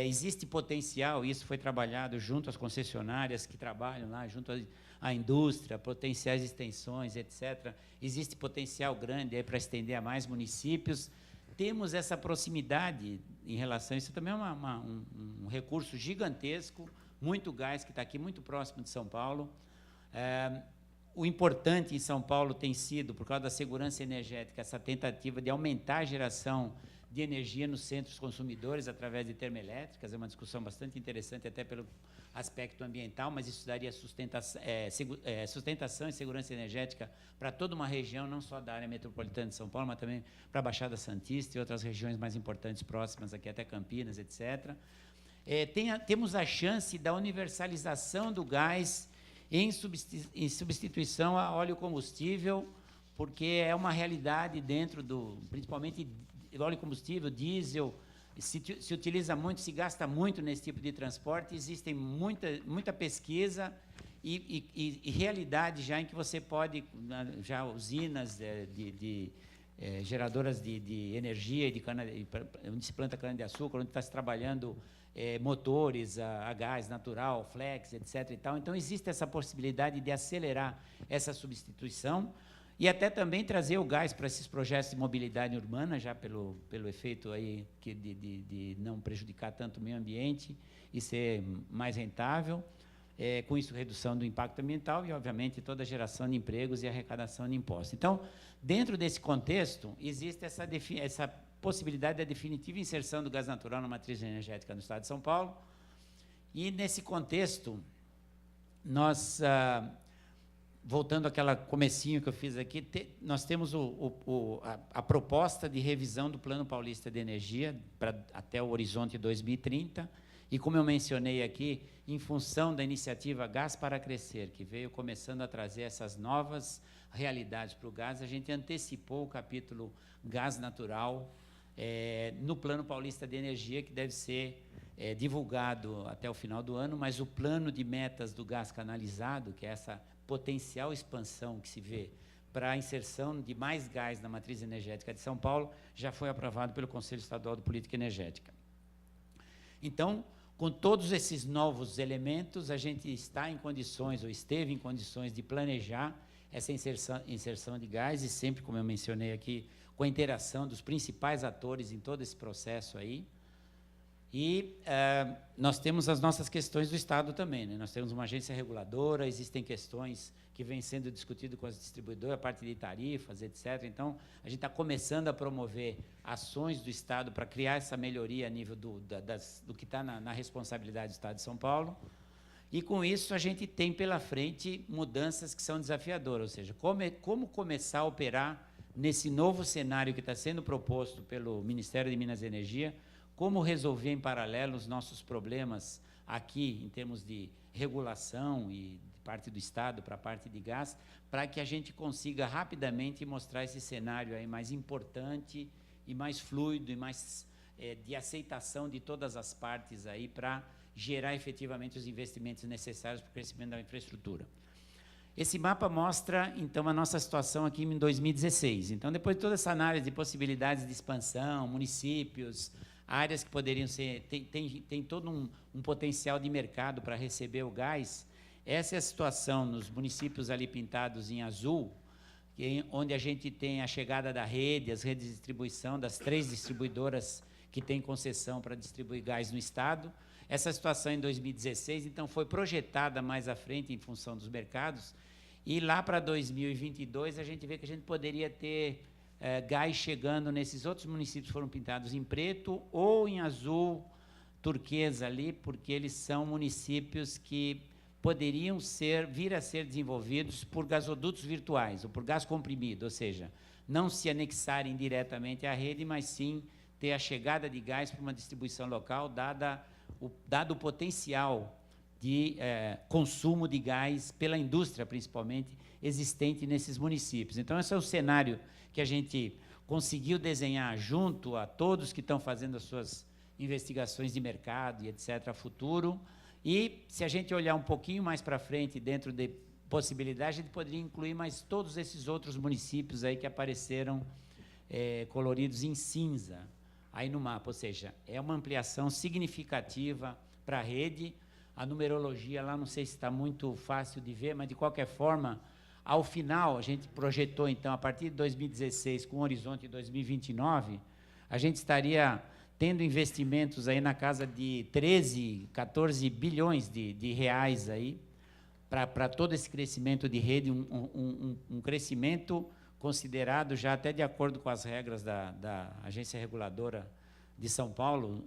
Existe potencial, isso foi trabalhado junto às concessionárias que trabalham lá, junto à indústria, potenciais extensões, etc. Existe potencial grande para estender a mais municípios. Temos essa proximidade em relação a isso, também é um recurso gigantesco, muito gás que está aqui, muito próximo de São Paulo. O importante em São Paulo tem sido, por causa da segurança energética, essa tentativa de aumentar a geração de energia nos centros consumidores através de termoelétricas. É uma discussão bastante interessante, até pelo aspecto ambiental, mas isso daria sustentação e segurança energética para toda uma região, não só da área metropolitana de São Paulo, mas também para a Baixada Santista e outras regiões mais importantes próximas, aqui até Campinas, etc. Temos a chance da universalização do gás em substituição a óleo combustível, porque é uma realidade dentro principalmente óleo combustível, diesel, se utiliza muito, se gasta muito nesse tipo de transporte. Existe muita pesquisa e realidade já em que você pode, já usinas geradoras de energia, onde se planta cana-de-açúcar, onde está se trabalhando motores a gás natural, flex, etc. e tal. Então, existe essa possibilidade de acelerar essa substituição e até também trazer o gás para esses projetos de mobilidade urbana, já pelo efeito aí de não prejudicar tanto o meio ambiente e ser mais rentável, com isso redução do impacto ambiental e, obviamente, toda a geração de empregos e arrecadação de impostos. Então, dentro desse contexto, existe essa possibilidade da definitiva inserção do gás natural na matriz energética no estado de São Paulo. E, nesse contexto, nós, voltando àquela comecinho que eu fiz aqui, nós temos a proposta de revisão do Plano Paulista de Energia até o horizonte 2030, e, como eu mencionei aqui, em função da iniciativa Gás para Crescer, que veio começando a trazer essas novas realidades para o gás, a gente antecipou o capítulo gás natural no Plano Paulista de Energia, que deve ser divulgado até o final do ano, mas o plano de metas do gás canalizado, que é essa potencial expansão que se vê para a inserção de mais gás na matriz energética de São Paulo, já foi aprovado pelo Conselho Estadual de Política Energética. Então, com todos esses novos elementos, a gente está em condições, ou esteve em condições, de planejar essa inserção de gás, e sempre, como eu mencionei aqui, com a interação dos principais atores em todo esse processo aí. E nós temos as nossas questões do Estado também, né? Nós temos uma agência reguladora, existem questões que vêm sendo discutidas com as distribuidoras, a parte de tarifas, etc. Então, a gente está começando a promover ações do Estado para criar essa melhoria a nível do que está na responsabilidade do Estado de São Paulo. E, com isso, a gente tem pela frente mudanças que são desafiadoras, ou seja, como começar a operar nesse novo cenário que está sendo proposto pelo Ministério de Minas e Energia, como resolver em paralelo os nossos problemas aqui, em termos de regulação e de parte do Estado para a parte de gás, para que a gente consiga rapidamente mostrar esse cenário aí mais importante e mais fluido e mais de aceitação de todas as partes aí para gerar efetivamente os investimentos necessários para o crescimento da infraestrutura. Esse mapa mostra, então, a nossa situação aqui em 2016. Então, depois de toda essa análise de possibilidades de expansão, municípios, áreas que poderiam ser, tem todo um potencial de mercado para receber o gás. Essa é a situação nos municípios ali pintados em azul, onde a gente tem a chegada da rede, as redes de distribuição das 3 distribuidoras que têm concessão para distribuir gás no Estado. Essa situação em 2016, então, foi projetada mais à frente em função dos mercados, e lá para 2022 a gente vê que a gente poderia ter gás chegando nesses outros municípios que foram pintados em preto ou em azul turquesa ali, porque eles são municípios que poderiam vir a ser desenvolvidos por gasodutos virtuais, ou por gás comprimido, ou seja, não se anexarem diretamente à rede, mas sim ter a chegada de gás para uma distribuição local, dado o potencial de consumo de gás pela indústria, principalmente, existente nesses municípios. Então, esse é o cenário que a gente conseguiu desenhar junto a todos que estão fazendo as suas investigações de mercado e etc. a futuro. E, se a gente olhar um pouquinho mais para frente, dentro de possibilidade, a gente poderia incluir mais todos esses outros municípios aí que apareceram coloridos em cinza, aí no mapa, ou seja, é uma ampliação significativa para a rede. A numerologia lá, não sei se está muito fácil de ver, mas, de qualquer forma, ao final, a gente projetou, então, a partir de 2016, com o horizonte de 2029, a gente estaria tendo investimentos aí na casa de 13, 14 bilhões de reais aí, para todo esse crescimento de rede, um crescimento considerado já até de acordo com as regras da Agência Reguladora de São Paulo,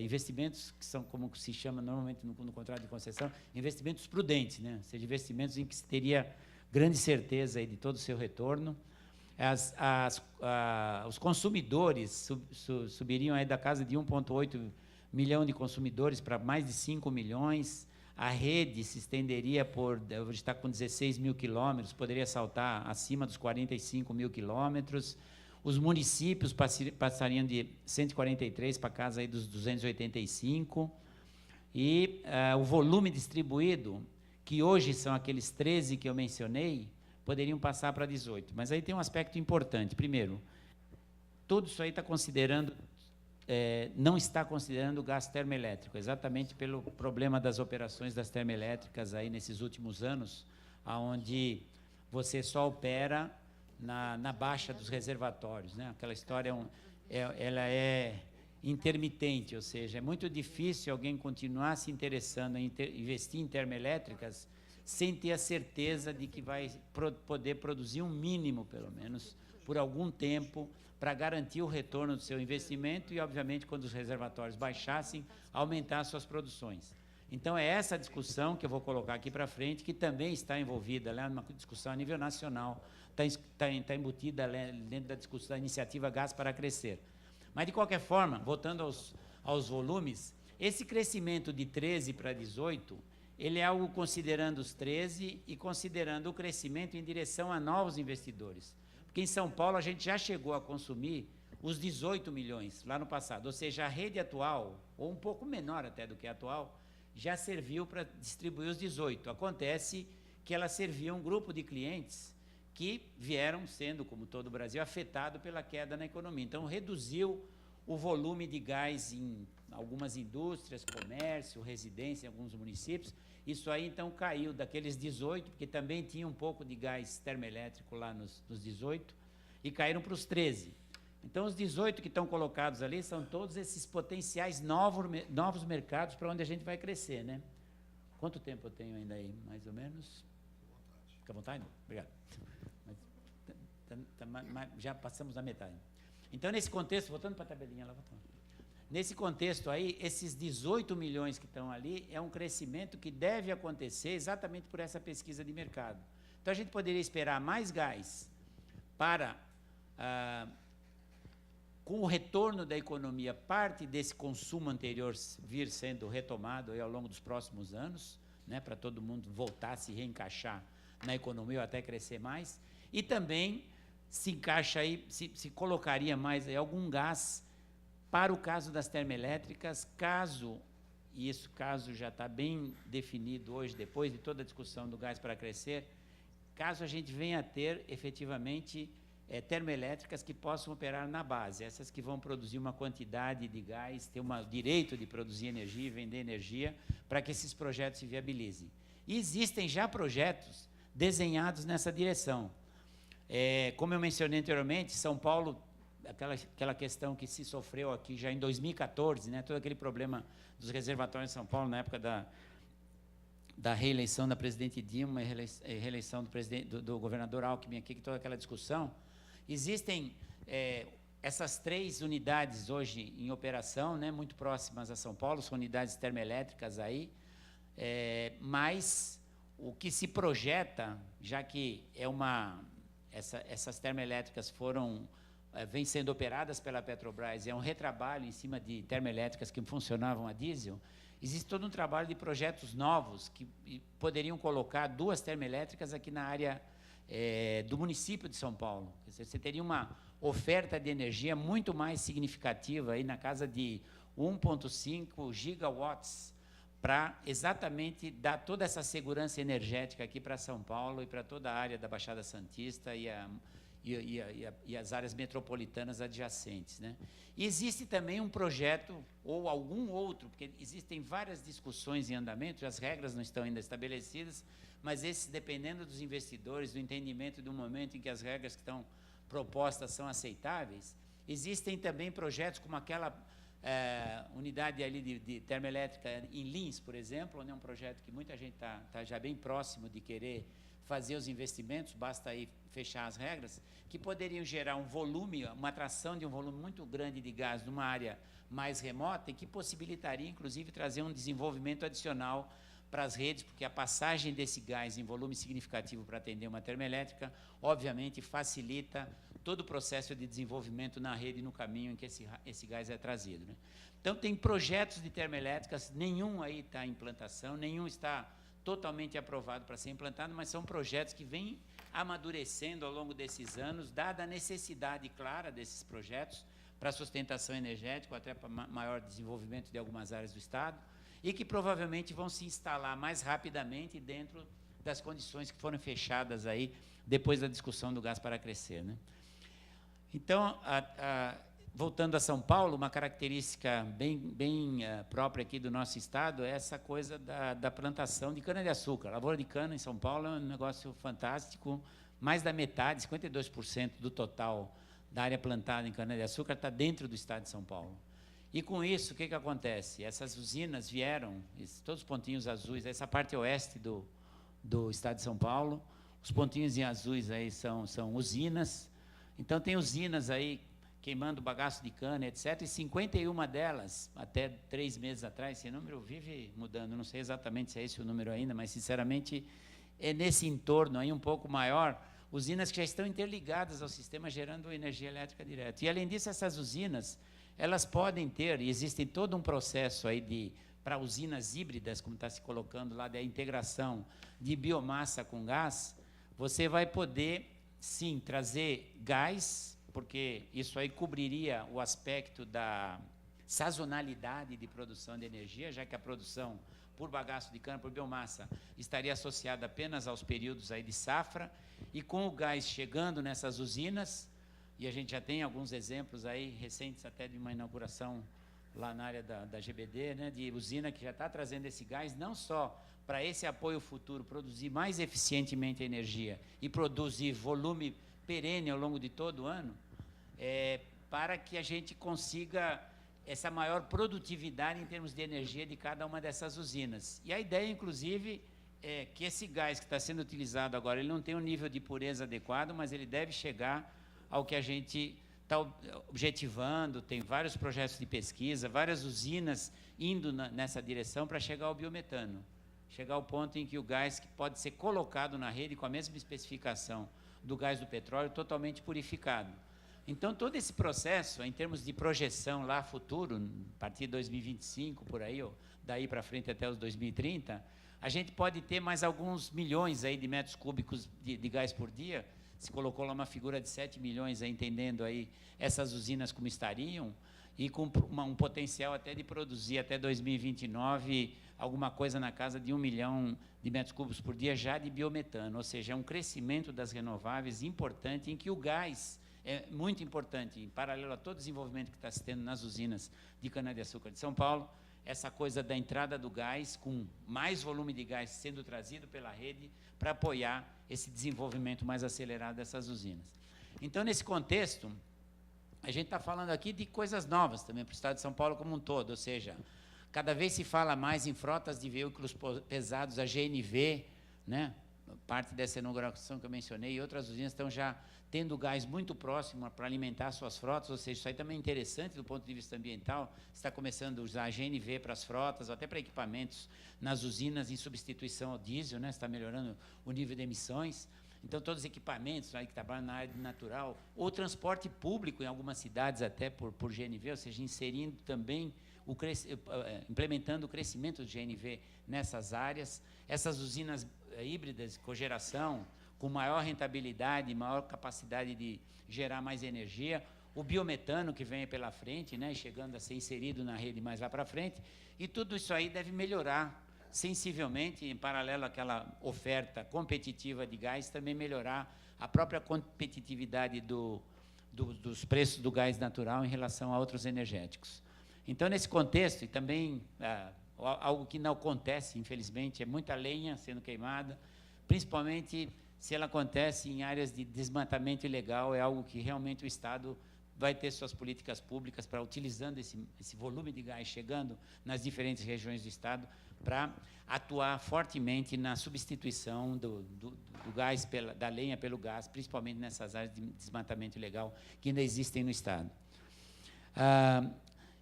investimentos que são, como se chama normalmente no contrato de concessão, investimentos prudentes, né? Ou seja, investimentos em que se teria grande certeza aí de todo o seu retorno. Os consumidores subiriam aí da casa de 1,8 milhão de consumidores para mais de 5 milhões. A rede se estenderia hoje está com 16 mil quilômetros, poderia saltar acima dos 45 mil quilômetros. Os municípios passariam de 143 para casa aí dos 285. E o volume distribuído, que hoje são aqueles 13 que eu mencionei, poderiam passar para 18. Mas aí tem um aspecto importante. Primeiro, tudo isso aí está considerando, não está considerando o gás termoelétrico, exatamente pelo problema das operações das termoelétricas aí nesses últimos anos, onde você só opera na baixa dos reservatórios, né? Aquela história ela é intermitente, ou seja, é muito difícil alguém continuar se interessando em investir em termoelétricas sem ter a certeza de que vai poder produzir um mínimo, pelo menos, por algum tempo, para garantir o retorno do seu investimento e, obviamente, quando os reservatórios baixassem, aumentar as suas produções. Então, é essa discussão que eu vou colocar aqui para frente, que também está envolvida, né, numa discussão a nível nacional, está embutida dentro da discussão da iniciativa Gás para Crescer. Mas, de qualquer forma, voltando aos volumes, esse crescimento de 13 para 18, ele é algo considerando os 13 e considerando o crescimento em direção a novos investidores. Porque em São Paulo a gente já chegou a consumir os 18 milhões lá no passado, ou seja, a rede atual, ou um pouco menor até do que a atual, já serviu para distribuir os 18. Acontece que ela servia um grupo de clientes que vieram sendo, como todo o Brasil, afetado pela queda na economia. Então, reduziu o volume de gás em algumas indústrias, comércio, residência em alguns municípios. Isso aí, então, caiu daqueles 18, porque também tinha um pouco de gás termoelétrico lá nos 18, e caíram para os 13. Então, os 18 que estão colocados ali são todos esses potenciais novos mercados para onde a gente vai crescer, né? Quanto tempo eu tenho ainda aí, mais ou menos? Fica à vontade? Obrigado. Já passamos da metade. Então, nesse contexto, voltando para a tabelinha lá, nesse contexto aí, esses 18 milhões que estão ali é um crescimento que deve acontecer exatamente por essa pesquisa de mercado. Então, a gente poderia esperar mais gás para, com o retorno da economia, parte desse consumo anterior vir sendo retomado aí ao longo dos próximos anos, né, para todo mundo voltar a se reencaixar na economia ou até crescer mais, e também se encaixa aí, se colocaria mais aí algum gás para o caso das termoelétricas, caso já está bem definido hoje, depois de toda a discussão do gás para crescer, caso a gente venha a ter efetivamente termoelétricas que possam operar na base, essas que vão produzir uma quantidade de gás, ter o direito de produzir energia e vender energia, para que esses projetos se viabilizem. E existem já projetos desenhados nessa direção. Como eu mencionei anteriormente, São Paulo, aquela questão que se sofreu aqui já em 2014, né, todo aquele problema dos reservatórios em São Paulo, na época da reeleição da presidente Dilma e reeleição do governador Alckmin aqui, que toda aquela discussão, existem essas 3 unidades hoje em operação, né, muito próximas a São Paulo, são unidades termoelétricas aí, mas o que se projeta, já que essas termoelétricas vêm sendo operadas pela Petrobras, é um retrabalho em cima de termoelétricas que funcionavam a diesel, existe todo um trabalho de projetos novos que poderiam colocar 2 termoelétricas aqui na área do município de São Paulo. Quer dizer, você teria uma oferta de energia muito mais significativa, aí na casa de 1,5 gigawatts, para exatamente dar toda essa segurança energética aqui para São Paulo e para toda a área da Baixada Santista e as áreas metropolitanas adjacentes, né? E existe também um projeto, ou algum outro, porque existem várias discussões em andamento, as regras não estão ainda estabelecidas, mas esses, dependendo dos investidores, do entendimento do momento em que as regras que estão propostas são aceitáveis, existem também projetos como aquela unidade ali de termoelétrica em Lins, por exemplo, onde é um projeto que muita gente está já bem próximo de querer fazer os investimentos, basta aí fechar as regras, que poderiam gerar um volume, uma atração de um volume muito grande de gás numa área mais remota e que possibilitaria, inclusive, trazer um desenvolvimento adicional para as redes, porque a passagem desse gás em volume significativo para atender uma termoelétrica, obviamente, facilita todo o processo de desenvolvimento na rede e no caminho em que esse gás é trazido, né? Então, tem projetos de termoelétricas, nenhum aí está em implantação, nenhum está totalmente aprovado para ser implantado, mas são projetos que vêm amadurecendo ao longo desses anos, dada a necessidade clara desses projetos para a sustentação energética, até para maior desenvolvimento de algumas áreas do Estado, e que provavelmente vão se instalar mais rapidamente dentro das condições que foram fechadas aí depois da discussão do gás para crescer, né? Então, voltando a São Paulo, uma característica bem própria aqui do nosso estado é essa coisa da plantação de cana-de-açúcar. A lavoura de cana em São Paulo é um negócio fantástico, mais da metade, 52% do total da área plantada em cana-de-açúcar está dentro do estado de São Paulo. E com isso, o que acontece? Essas usinas vieram, todos os pontinhos azuis, essa parte oeste do estado de São Paulo, os pontinhos em azuis aí são usinas. Então, tem usinas aí queimando bagaço de cana, etc., e 51 delas, até 3 meses atrás, esse número vive mudando, não sei exatamente se é esse o número ainda, mas, sinceramente, é nesse entorno aí um pouco maior, usinas que já estão interligadas ao sistema, gerando energia elétrica direta. E, além disso, essas usinas, elas podem ter, e existe todo um processo aí para usinas híbridas, como está se colocando lá, da integração de biomassa com gás, você vai poder, sim, trazer gás, porque isso aí cobriria o aspecto da sazonalidade de produção de energia, já que a produção por bagaço de cana, por biomassa, estaria associada apenas aos períodos aí de safra, e com o gás chegando nessas usinas, e a gente já tem alguns exemplos aí, recentes até de uma inauguração lá na área da GBD, né, de usina que já está trazendo esse gás, não só para esse apoio futuro, produzir mais eficientemente a energia e produzir volume perene ao longo de todo o ano, para que a gente consiga essa maior produtividade em termos de energia de cada uma dessas usinas. E a ideia, inclusive, é que esse gás que está sendo utilizado agora, ele não tem um nível de pureza adequado, mas ele deve chegar ao que a gente está objetivando, tem vários projetos de pesquisa, várias usinas indo nessa direção para chegar ao biometano, chegar ao ponto em que o gás que pode ser colocado na rede com a mesma especificação do gás do petróleo, totalmente purificado. Então, todo esse processo, em termos de projeção lá futuro, a partir de 2025, por aí, ou daí para frente até os 2030, a gente pode ter mais alguns milhões aí de metros cúbicos de gás por dia. Se colocou lá uma figura de 7 milhões, aí, entendendo aí essas usinas como estariam, e com um potencial até de produzir até 2029 alguma coisa na casa de 1 milhão de metros cúbicos por dia já de biometano, ou seja, é um crescimento das renováveis importante, em que o gás é muito importante, em paralelo a todo o desenvolvimento que está se tendo nas usinas de cana-de-açúcar de São Paulo, essa coisa da entrada do gás, com mais volume de gás sendo trazido pela rede, para apoiar esse desenvolvimento mais acelerado dessas usinas. Então, nesse contexto, a gente está falando aqui de coisas novas também para o Estado de São Paulo como um todo, ou seja, cada vez se fala mais em frotas de veículos pesados, a GNV, né? Parte dessa inauguração que eu mencionei, e outras usinas estão já tendo gás muito próximo para alimentar suas frotas, ou seja, isso aí também é interessante do ponto de vista ambiental, está começando a usar a GNV para as frotas, ou até para equipamentos nas usinas em substituição ao diesel, né? Está melhorando o nível de emissões. Então, todos os equipamentos aí que trabalham na área natural, ou transporte público em algumas cidades até por GNV, ou seja, inserindo também, implementando o crescimento do GNV nessas áreas. Essas usinas híbridas, cogeração, com maior rentabilidade, maior capacidade de gerar mais energia, o biometano que vem pela frente, né, chegando a ser inserido na rede mais lá para frente, e tudo isso aí deve melhorar sensivelmente, em paralelo àquela oferta competitiva de gás, também melhorar a própria competitividade dos preços do gás natural em relação a outros energéticos. Então, nesse contexto, e também algo que não acontece, infelizmente, é muita lenha sendo queimada, principalmente se ela acontece em áreas de desmatamento ilegal, é algo que realmente o Estado vai ter suas políticas públicas para, utilizando esse volume de gás chegando nas diferentes regiões do Estado, para atuar fortemente na substituição do gás, da lenha pelo gás, principalmente nessas áreas de desmatamento ilegal que ainda existem no Estado.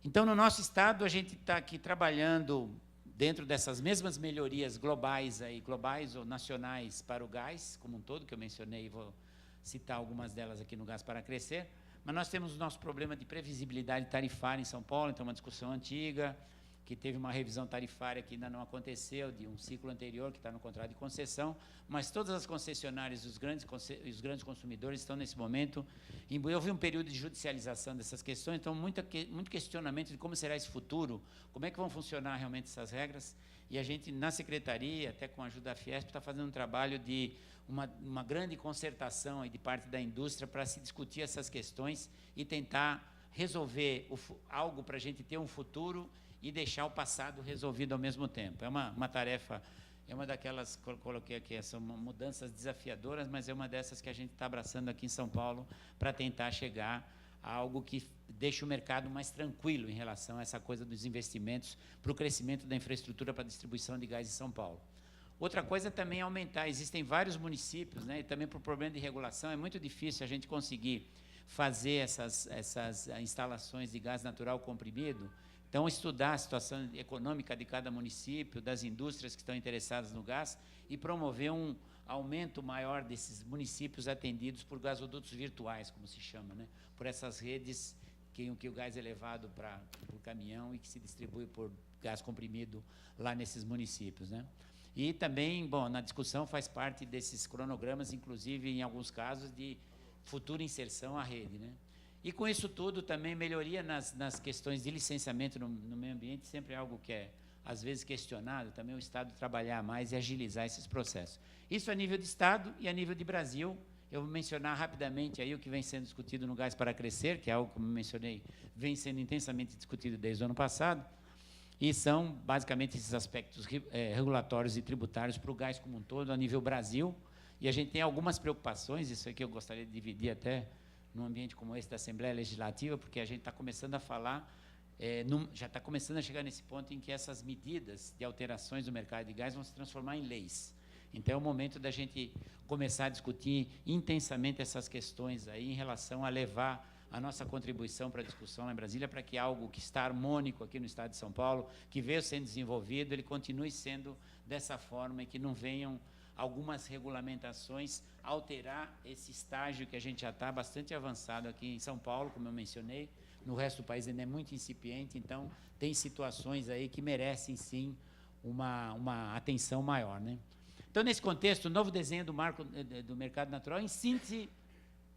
Então, no nosso Estado, a gente está aqui trabalhando dentro dessas mesmas melhorias globais ou nacionais para o gás, como um todo, que eu mencionei, e vou citar algumas delas aqui no Gás para Crescer, mas nós temos o nosso problema de previsibilidade tarifária em São Paulo, então uma discussão antiga, que teve uma revisão tarifária que ainda não aconteceu, de um ciclo anterior, que está no contrato de concessão, mas todas as concessionárias e os grandes consumidores estão, nesse momento, houve um período de judicialização dessas questões, então muito questionamento de como será esse futuro, como é que vão funcionar realmente essas regras, e a gente, na Secretaria, até com a ajuda da Fiesp, está fazendo um trabalho de uma grande concertação aí de parte da indústria para se discutir essas questões e tentar resolver algo para a gente ter um futuro e deixar o passado resolvido ao mesmo tempo. É uma tarefa, é uma daquelas que eu coloquei aqui, são mudanças desafiadoras, mas é uma dessas que a gente está abraçando aqui em São Paulo para tentar chegar a algo que deixe o mercado mais tranquilo em relação a essa coisa dos investimentos para o crescimento da infraestrutura para a distribuição de gás em São Paulo. Outra coisa também é aumentar, existem vários municípios, né, e também por problema de regulação, é muito difícil a gente conseguir fazer essas instalações de gás natural comprimido. Então, estudar a situação econômica de cada município, das indústrias que estão interessadas no gás, e promover um aumento maior desses municípios atendidos por gasodutos virtuais, como se chama, né? Por essas redes que o gás é levado por caminhão e que se distribui por gás comprimido lá nesses municípios, né? E também, bom, na discussão faz parte desses cronogramas, inclusive, em alguns casos, de futura inserção à rede, né? E com isso tudo também melhoria nas questões de licenciamento no meio ambiente, sempre é algo que é, às vezes, questionado, também o Estado trabalhar mais e agilizar esses processos. Isso a nível de Estado e a nível de Brasil. Eu vou mencionar rapidamente aí o que vem sendo discutido no Gás para Crescer, que é algo, como eu mencionei, vem sendo intensamente discutido desde o ano passado, e são, basicamente, esses aspectos regulatórios e tributários para o gás como um todo, a nível Brasil, e a gente tem algumas preocupações, isso aqui eu gostaria de dividir até num ambiente como esse da Assembleia Legislativa, porque a gente está começando a falar, já está começando a chegar nesse ponto em que essas medidas de alterações do mercado de gás vão se transformar em leis. Então, é o momento da gente começar a discutir intensamente essas questões aí em relação a levar a nossa contribuição para a discussão lá em Brasília, para que algo que está harmônico aqui no Estado de São Paulo, que veio sendo desenvolvido, ele continue sendo dessa forma e que não venham algumas regulamentações alterar esse estágio que a gente já está bastante avançado aqui em São Paulo, como eu mencionei. No resto do país ainda é muito incipiente, então tem situações aí que merecem, sim, uma atenção maior, né? Então, nesse contexto, o novo desenho do marco do mercado natural, em síntese,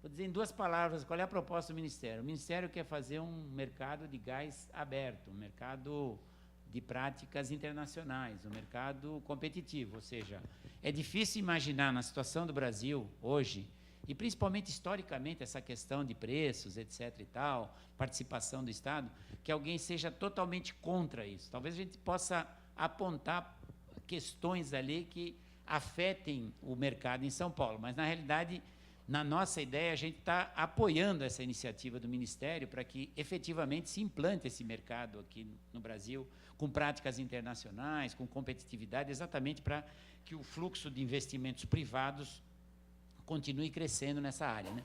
vou dizer em 2 palavras, qual é a proposta do Ministério? O Ministério quer fazer um mercado de gás aberto, um mercado de práticas internacionais, um mercado competitivo, ou seja, é difícil imaginar na situação do Brasil hoje, e principalmente historicamente essa questão de preços, etc. e tal, participação do Estado, que alguém seja totalmente contra isso. Talvez a gente possa apontar questões ali que afetem o mercado em São Paulo, mas na realidade, na nossa ideia, a gente está apoiando essa iniciativa do Ministério para que efetivamente se implante esse mercado aqui no Brasil, com práticas internacionais, com competitividade, exatamente para que o fluxo de investimentos privados continue crescendo nessa área, né?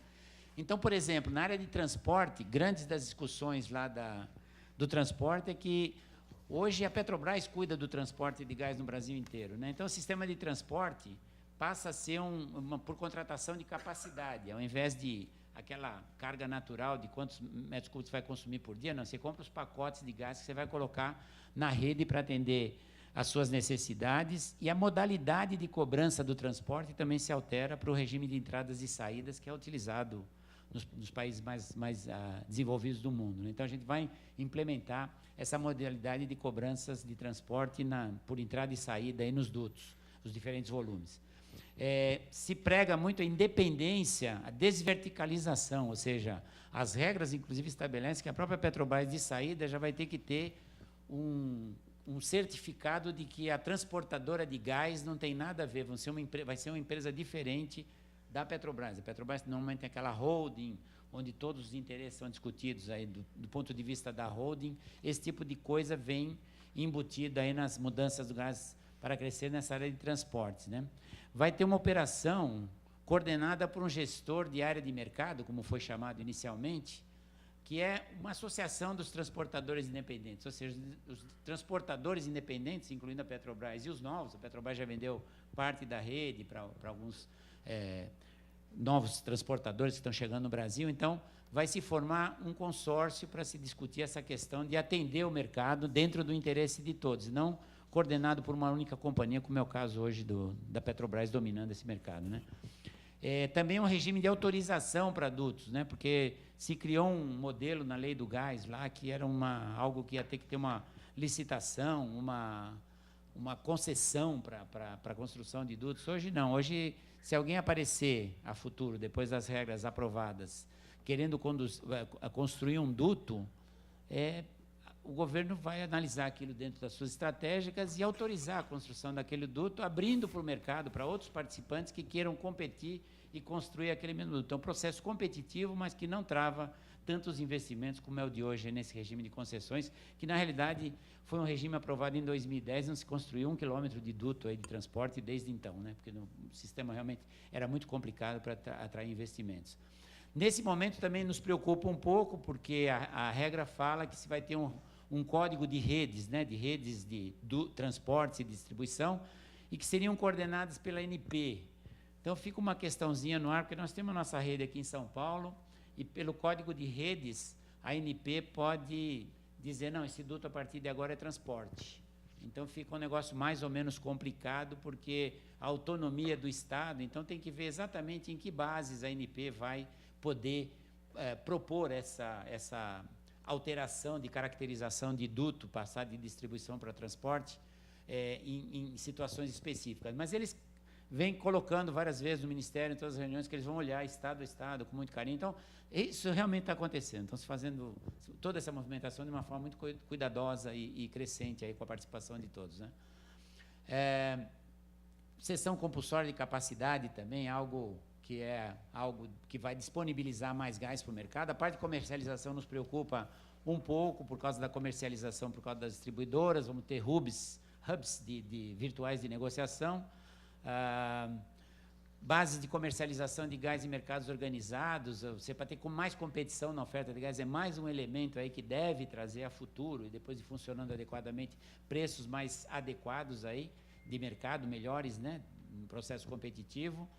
Então, por exemplo, na área de transporte, grandes das discussões lá do transporte é que hoje a Petrobras cuida do transporte de gás no Brasil inteiro, né? Então, o sistema de transporte passa a ser por contratação de capacidade, ao invés de aquela carga natural de quantos metros cúbicos você vai consumir por dia, não, você compra os pacotes de gás que você vai colocar na rede para atender as suas necessidades, e a modalidade de cobrança do transporte também se altera para o regime de entradas e saídas que é utilizado nos países mais desenvolvidos do mundo, né? Então, a gente vai implementar essa modalidade de cobranças de transporte por entrada e saída aí nos dutos, os diferentes volumes. Se prega muito a independência, a desverticalização, ou seja, as regras, inclusive, estabelecem que a própria Petrobras de saída já vai ter que ter um certificado de que a transportadora de gás não tem nada a ver, vai ser uma empresa diferente da Petrobras. A Petrobras normalmente tem aquela holding, onde todos os interesses são discutidos aí do ponto de vista da holding. Esse tipo de coisa vem embutido aí nas mudanças do gás para crescer nessa área de transportes, né? Vai ter uma operação coordenada por um gestor de área de mercado, como foi chamado inicialmente, que é uma associação dos transportadores independentes, ou seja, os transportadores independentes, incluindo a Petrobras e os novos. A Petrobras já vendeu parte da rede para alguns novos transportadores que estão chegando no Brasil. Então, vai se formar um consórcio para se discutir essa questão de atender o mercado dentro do interesse de todos, não coordenado por uma única companhia, como é o caso hoje da Petrobras dominando esse mercado, né? Também um regime de autorização para dutos, né? Porque se criou um modelo na lei do gás lá que era algo que ia ter que ter uma licitação, uma concessão para a construção de dutos. Hoje não. Hoje, se alguém aparecer a futuro, depois das regras aprovadas, querendo construir um duto, o governo vai analisar aquilo dentro das suas estratégicas e autorizar a construção daquele duto, abrindo para o mercado, para outros participantes que queiram competir e construir aquele mesmo duto. Então, um processo competitivo, mas que não trava tantos investimentos como é o de hoje nesse regime de concessões, que na realidade foi um regime aprovado em 2010, não se construiu 1 quilômetro de duto aí de transporte desde então, né? Porque o sistema realmente era muito complicado para atrair investimentos. Nesse momento também nos preocupa um pouco, porque a regra fala que se vai ter um código de redes, né, de redes de transportes e distribuição, e que seriam coordenadas pela ANP. Então, fica uma questãozinha no ar, porque nós temos a nossa rede aqui em São Paulo, e pelo código de redes, a ANP pode dizer, não, esse duto a partir de agora é transporte. Então, fica um negócio mais ou menos complicado, porque a autonomia do Estado, então tem que ver exatamente em que bases a ANP vai poder propor essa alteração de caracterização de duto, passar de distribuição para transporte, em situações específicas. Mas eles vêm colocando várias vezes no Ministério, em todas as reuniões, que eles vão olhar Estado a Estado com muito carinho. Então, isso realmente está acontecendo. Estão se fazendo toda essa movimentação de uma forma muito cuidadosa e crescente aí com a participação de todos, né? Cessão compulsória de capacidade também, algo que é algo que vai disponibilizar mais gás para o mercado. A parte de comercialização nos preocupa um pouco por causa da comercialização, por causa das distribuidoras. Vamos ter hubs de virtuais de negociação, bases de comercialização de gás em mercados organizados. Você, para ter mais competição na oferta de gás, é mais um elemento aí que deve trazer a futuro, e depois de funcionando adequadamente, preços mais adequados aí de mercado, melhores, né, no processo competitivo.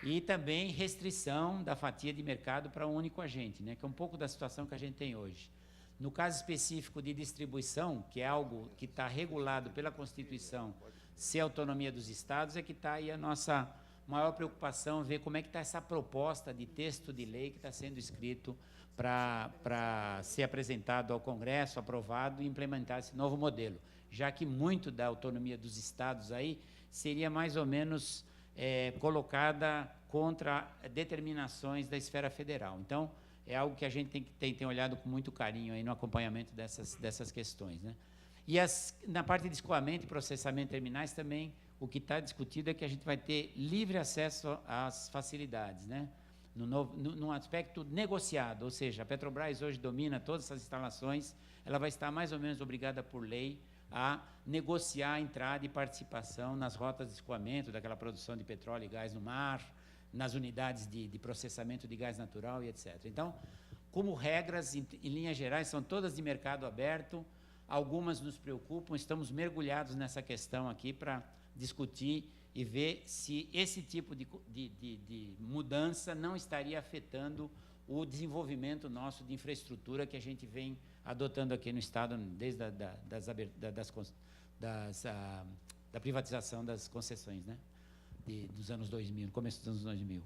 E também restrição da fatia de mercado para um único agente, né, que é um pouco da situação que a gente tem hoje. No caso específico de distribuição, que é algo que está regulado pela Constituição, ser autonomia dos Estados, é que está aí a nossa maior preocupação, ver como é que está essa proposta de texto de lei que está sendo escrito para ser apresentado ao Congresso, aprovado e implementar esse novo modelo, já que muito da autonomia dos Estados aí seria mais ou menos colocada contra determinações da esfera federal. Então, é algo que a gente tem olhado com muito carinho aí no acompanhamento dessas questões, né? E na parte de escoamento e processamento de terminais também, o que está discutido é que a gente vai ter livre acesso às facilidades, né? Num aspecto negociado, ou seja, a Petrobras hoje domina todas essas instalações, ela vai estar mais ou menos obrigada por lei a negociar a entrada e participação nas rotas de escoamento daquela produção de petróleo e gás no mar, nas unidades de processamento de gás natural e etc. Então, como regras, em linhas gerais, são todas de mercado aberto, algumas nos preocupam, estamos mergulhados nessa questão aqui para discutir e ver se esse tipo de mudança não estaria afetando o desenvolvimento nosso de infraestrutura que a gente vem adotando aqui no Estado desde da privatização das concessões, né? Dos anos 2000, no começo dos anos 2000.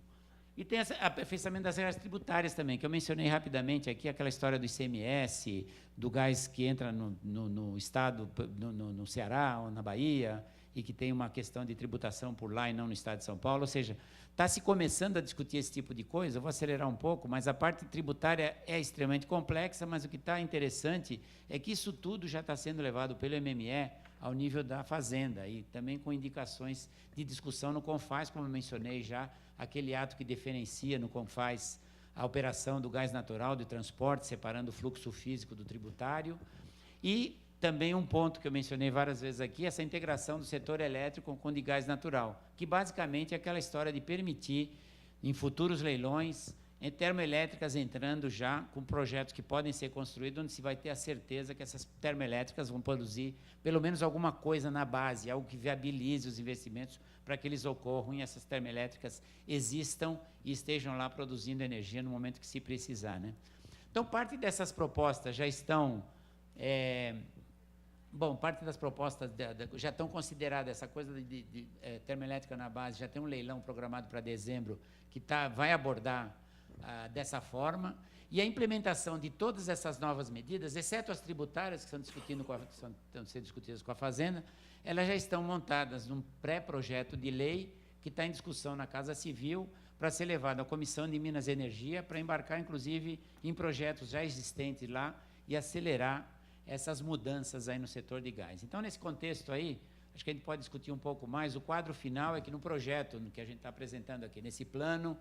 E tem o aperfeiçoamento das regras tributárias também, que eu mencionei rapidamente aqui, aquela história do ICMS, do gás que entra no Estado, no Ceará ou na Bahia, e que tem uma questão de tributação por lá e não no Estado de São Paulo. Ou seja, está se começando a discutir esse tipo de coisa. Eu vou acelerar um pouco, mas a parte tributária é extremamente complexa, mas o que está interessante é que isso tudo já está sendo levado pelo MME ao nível da Fazenda, e também com indicações de discussão no CONFAS, como eu mencionei já, aquele ato que diferencia no CONFAS a operação do gás natural, do transporte, separando o fluxo físico do tributário, e também um ponto que eu mencionei várias vezes aqui, essa integração do setor elétrico com o de gás natural, que basicamente é aquela história de permitir, em futuros leilões, termoelétricas entrando já com projetos que podem ser construídos, onde se vai ter a certeza que essas termoelétricas vão produzir pelo menos alguma coisa na base, algo que viabilize os investimentos para que eles ocorram e essas termoelétricas existam e estejam lá produzindo energia no momento que se precisar, né? Então, parte dessas propostas já estão... parte das propostas já estão consideradas, essa coisa de termoelétrica na base, já tem um leilão programado para dezembro que vai abordar dessa forma, e a implementação de todas essas novas medidas, exceto as tributárias, que estão sendo discutidas com a Fazenda, elas já estão montadas num pré-projeto de lei que está em discussão na Casa Civil para ser levado à Comissão de Minas e Energia para embarcar, inclusive, em projetos já existentes lá e acelerar essas mudanças aí no setor de gás. Então, nesse contexto aí, acho que a gente pode discutir um pouco mais. O quadro final é que no projeto que a gente está apresentando aqui, nesse plano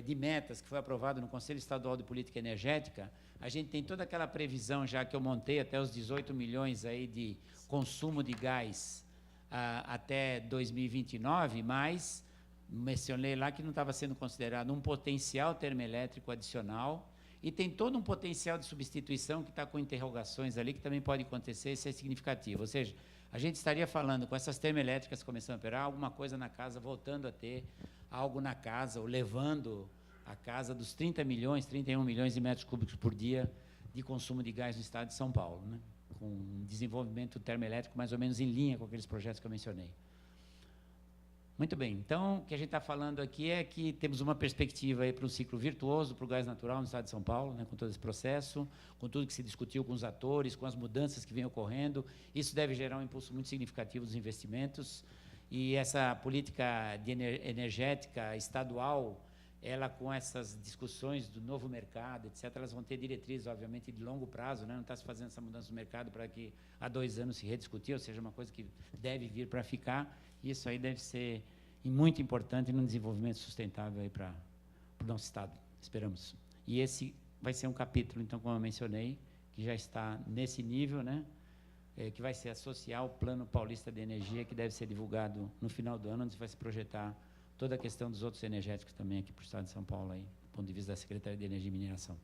de metas que foi aprovado no Conselho Estadual de Política Energética, a gente tem toda aquela previsão já que eu montei até os 18 milhões aí de consumo de gás até 2029, mas mencionei lá que não estava sendo considerado um potencial termoelétrico adicional, e tem todo um potencial de substituição que está com interrogações ali, que também pode acontecer, isso é significativo. Ou seja, a gente estaria falando, com essas termoelétricas começando a operar, alguma coisa na casa, voltando a ter algo na casa, ou levando a casa dos 30 milhões, 31 milhões de metros cúbicos por dia de consumo de gás no estado de São Paulo, né? Com um desenvolvimento termoelétrico mais ou menos em linha com aqueles projetos que eu mencionei. Muito bem, então, o que a gente está falando aqui é que temos uma perspectiva aí para um ciclo virtuoso para o gás natural no estado de São Paulo, né, com todo esse processo, com tudo que se discutiu com os atores, com as mudanças que vêm ocorrendo. Isso deve gerar um impulso muito significativo dos investimentos, e essa política energética estadual, ela com essas discussões do novo mercado, etc., elas vão ter diretrizes, obviamente, de longo prazo, né? Não está se fazendo essa mudança no mercado para que há 2 anos se rediscutir, ou seja, uma coisa que deve vir para ficar. Isso aí deve ser e muito importante no desenvolvimento sustentável para o nosso Estado, esperamos. E esse vai ser um capítulo, então, como eu mencionei, que já está nesse nível, né, que vai ser associar o Plano Paulista de Energia, que deve ser divulgado no final do ano, onde vai se projetar toda a questão dos outros energéticos também aqui para o Estado de São Paulo, aí, do ponto de vista da Secretaria de Energia e Mineração.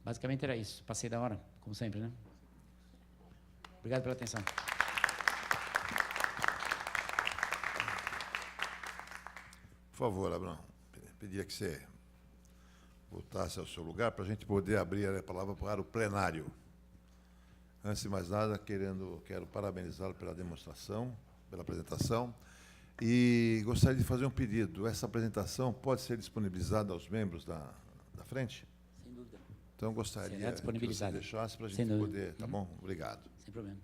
Basicamente era isso. Passei da hora, como sempre, né? Obrigado pela atenção. Por favor, Abraão, pedia que você voltasse ao seu lugar para a gente poder abrir a palavra para o plenário. Antes de mais nada, quero parabenizá-lo pela demonstração, pela apresentação, e gostaria de fazer um pedido. Essa apresentação pode ser disponibilizada aos membros da frente? Sem dúvida. Então, gostaria Será que você deixasse para a gente poder... Tá bom? Obrigado. Sem problema.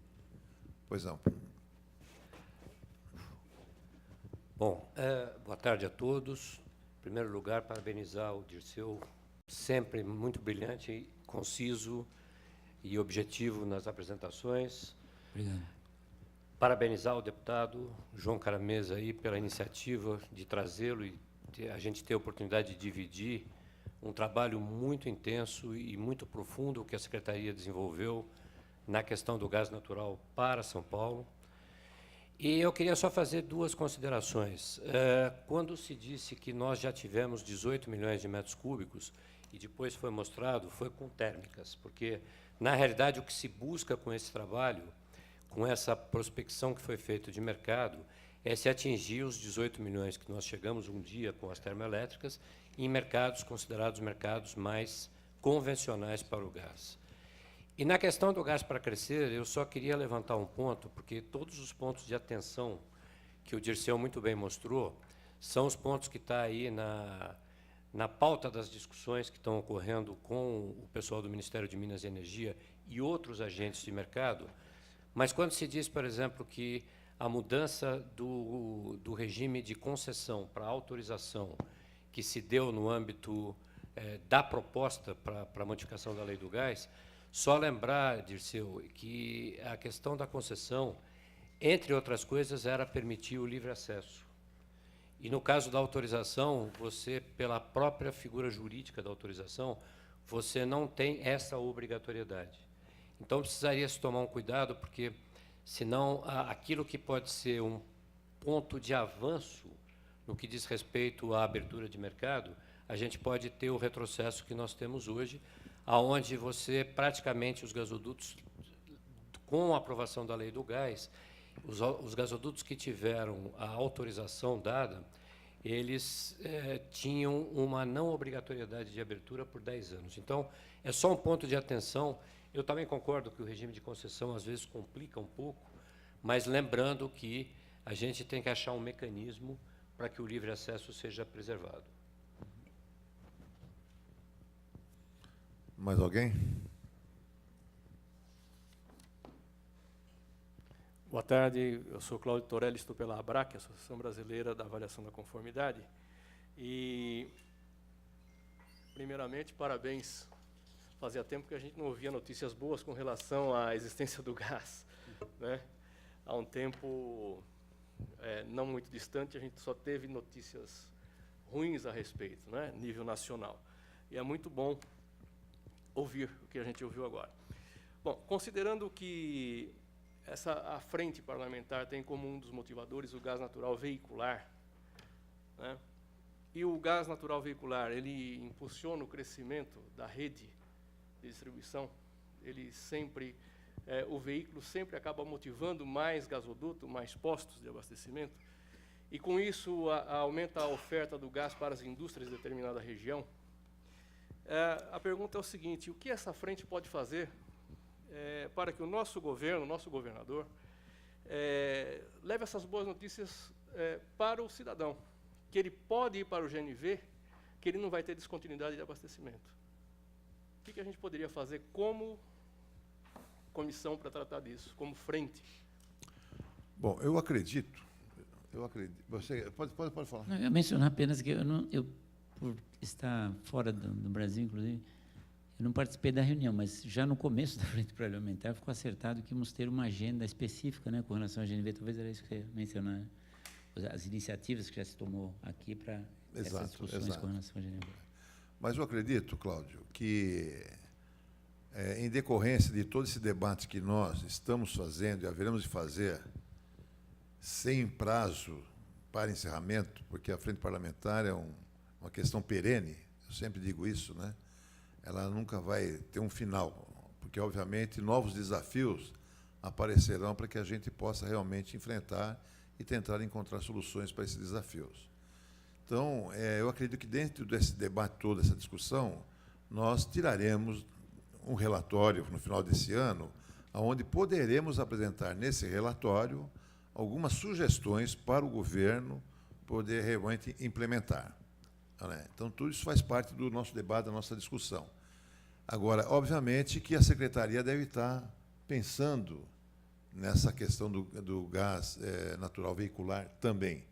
Pois não. Bom, boa tarde a todos. Em primeiro lugar, parabenizar o Dirceu, sempre muito brilhante, conciso e objetivo nas apresentações. Obrigado. Parabenizar o deputado João Caramês aí pela iniciativa de trazê-lo e a gente ter a oportunidade de dividir um trabalho muito intenso e muito profundo que a Secretaria desenvolveu na questão do gás natural para São Paulo. E eu queria só fazer duas considerações. Quando se disse que nós já tivemos 18 milhões de metros cúbicos, e depois foi mostrado, foi com térmicas, porque, na realidade, o que se busca com esse trabalho, com essa prospecção que foi feita de mercado, é se atingir os 18 milhões que nós chegamos um dia com as termoelétricas em mercados considerados mercados mais convencionais para o gás. E na questão do gás para crescer, eu só queria levantar um ponto, porque todos os pontos de atenção que o Dirceu muito bem mostrou são os pontos que estão aí na pauta das discussões que estão ocorrendo com o pessoal do Ministério de Minas e Energia e outros agentes de mercado. Mas quando se diz, por exemplo, que a mudança do regime de concessão para autorização que se deu no âmbito da proposta para a modificação da lei do gás, só lembrar, Dirceu, que a questão da concessão, entre outras coisas, era permitir o livre acesso. E, no caso da autorização, você, pela própria figura jurídica da autorização, você não tem essa obrigatoriedade. Então, precisaria se tomar um cuidado, porque, senão, aquilo que pode ser um ponto de avanço no que diz respeito à abertura de mercado, a gente pode ter o retrocesso que nós temos hoje, aonde você, praticamente, os gasodutos, com a aprovação da lei do gás, os gasodutos que tiveram a autorização dada, eles tinham uma não obrigatoriedade de abertura por 10 anos. Então, é só um ponto de atenção. Eu também concordo que o regime de concessão, às vezes, complica um pouco, mas lembrando que a gente tem que achar um mecanismo para que o livre acesso seja preservado. Mais alguém? Boa tarde, eu sou Cláudio Torelli, estou pela ABRAC, Associação Brasileira da Avaliação da Conformidade. E, primeiramente, parabéns. Fazia tempo que a gente não ouvia notícias boas com relação à existência do gás, né? Há um tempo não muito distante, a gente só teve notícias ruins a respeito, né? Nível nacional. E é muito bom ouvir o que a gente ouviu agora. Bom, considerando que a frente parlamentar tem como um dos motivadores o gás natural veicular, né? E o gás natural veicular, ele impulsiona o crescimento da rede de distribuição, ele sempre, o veículo sempre acaba motivando mais gasoduto, mais postos de abastecimento, e com isso aumenta a oferta do gás para as indústrias de determinada região. A pergunta é o seguinte: o que essa frente pode fazer para que o nosso governo, o nosso governador, leve essas boas notícias para o cidadão, que ele pode ir para o GNV, que ele não vai ter descontinuidade de abastecimento? O que a gente poderia fazer como comissão para tratar disso, como frente? Bom, eu acredito. Você pode falar. Não, eu mencionar apenas que eu por estar fora do Brasil, inclusive, eu não participei da reunião, mas já no começo da frente parlamentar ficou acertado que íamos ter uma agenda específica, né, com relação à GNV, talvez era isso que você ia mencionar, né? as iniciativas que já se tomou aqui para essas Exato, discussões exato. com relação à Genebra. Mas eu acredito, Cláudio, que em decorrência de todo esse debate que nós estamos fazendo e haveremos de fazer, sem prazo para encerramento, porque a frente parlamentar é uma questão perene, eu sempre digo isso, né? Ela nunca vai ter um final, porque, obviamente, novos desafios aparecerão para que a gente possa realmente enfrentar e tentar encontrar soluções para esses desafios. Então, eu acredito que dentro desse debate todo, dessa discussão, nós tiraremos um relatório no final desse ano, onde poderemos apresentar nesse relatório algumas sugestões para o governo poder realmente implementar. Né? Então, tudo isso faz parte do nosso debate, da nossa discussão. Agora, obviamente que a Secretaria deve estar pensando nessa questão do gás natural veicular também,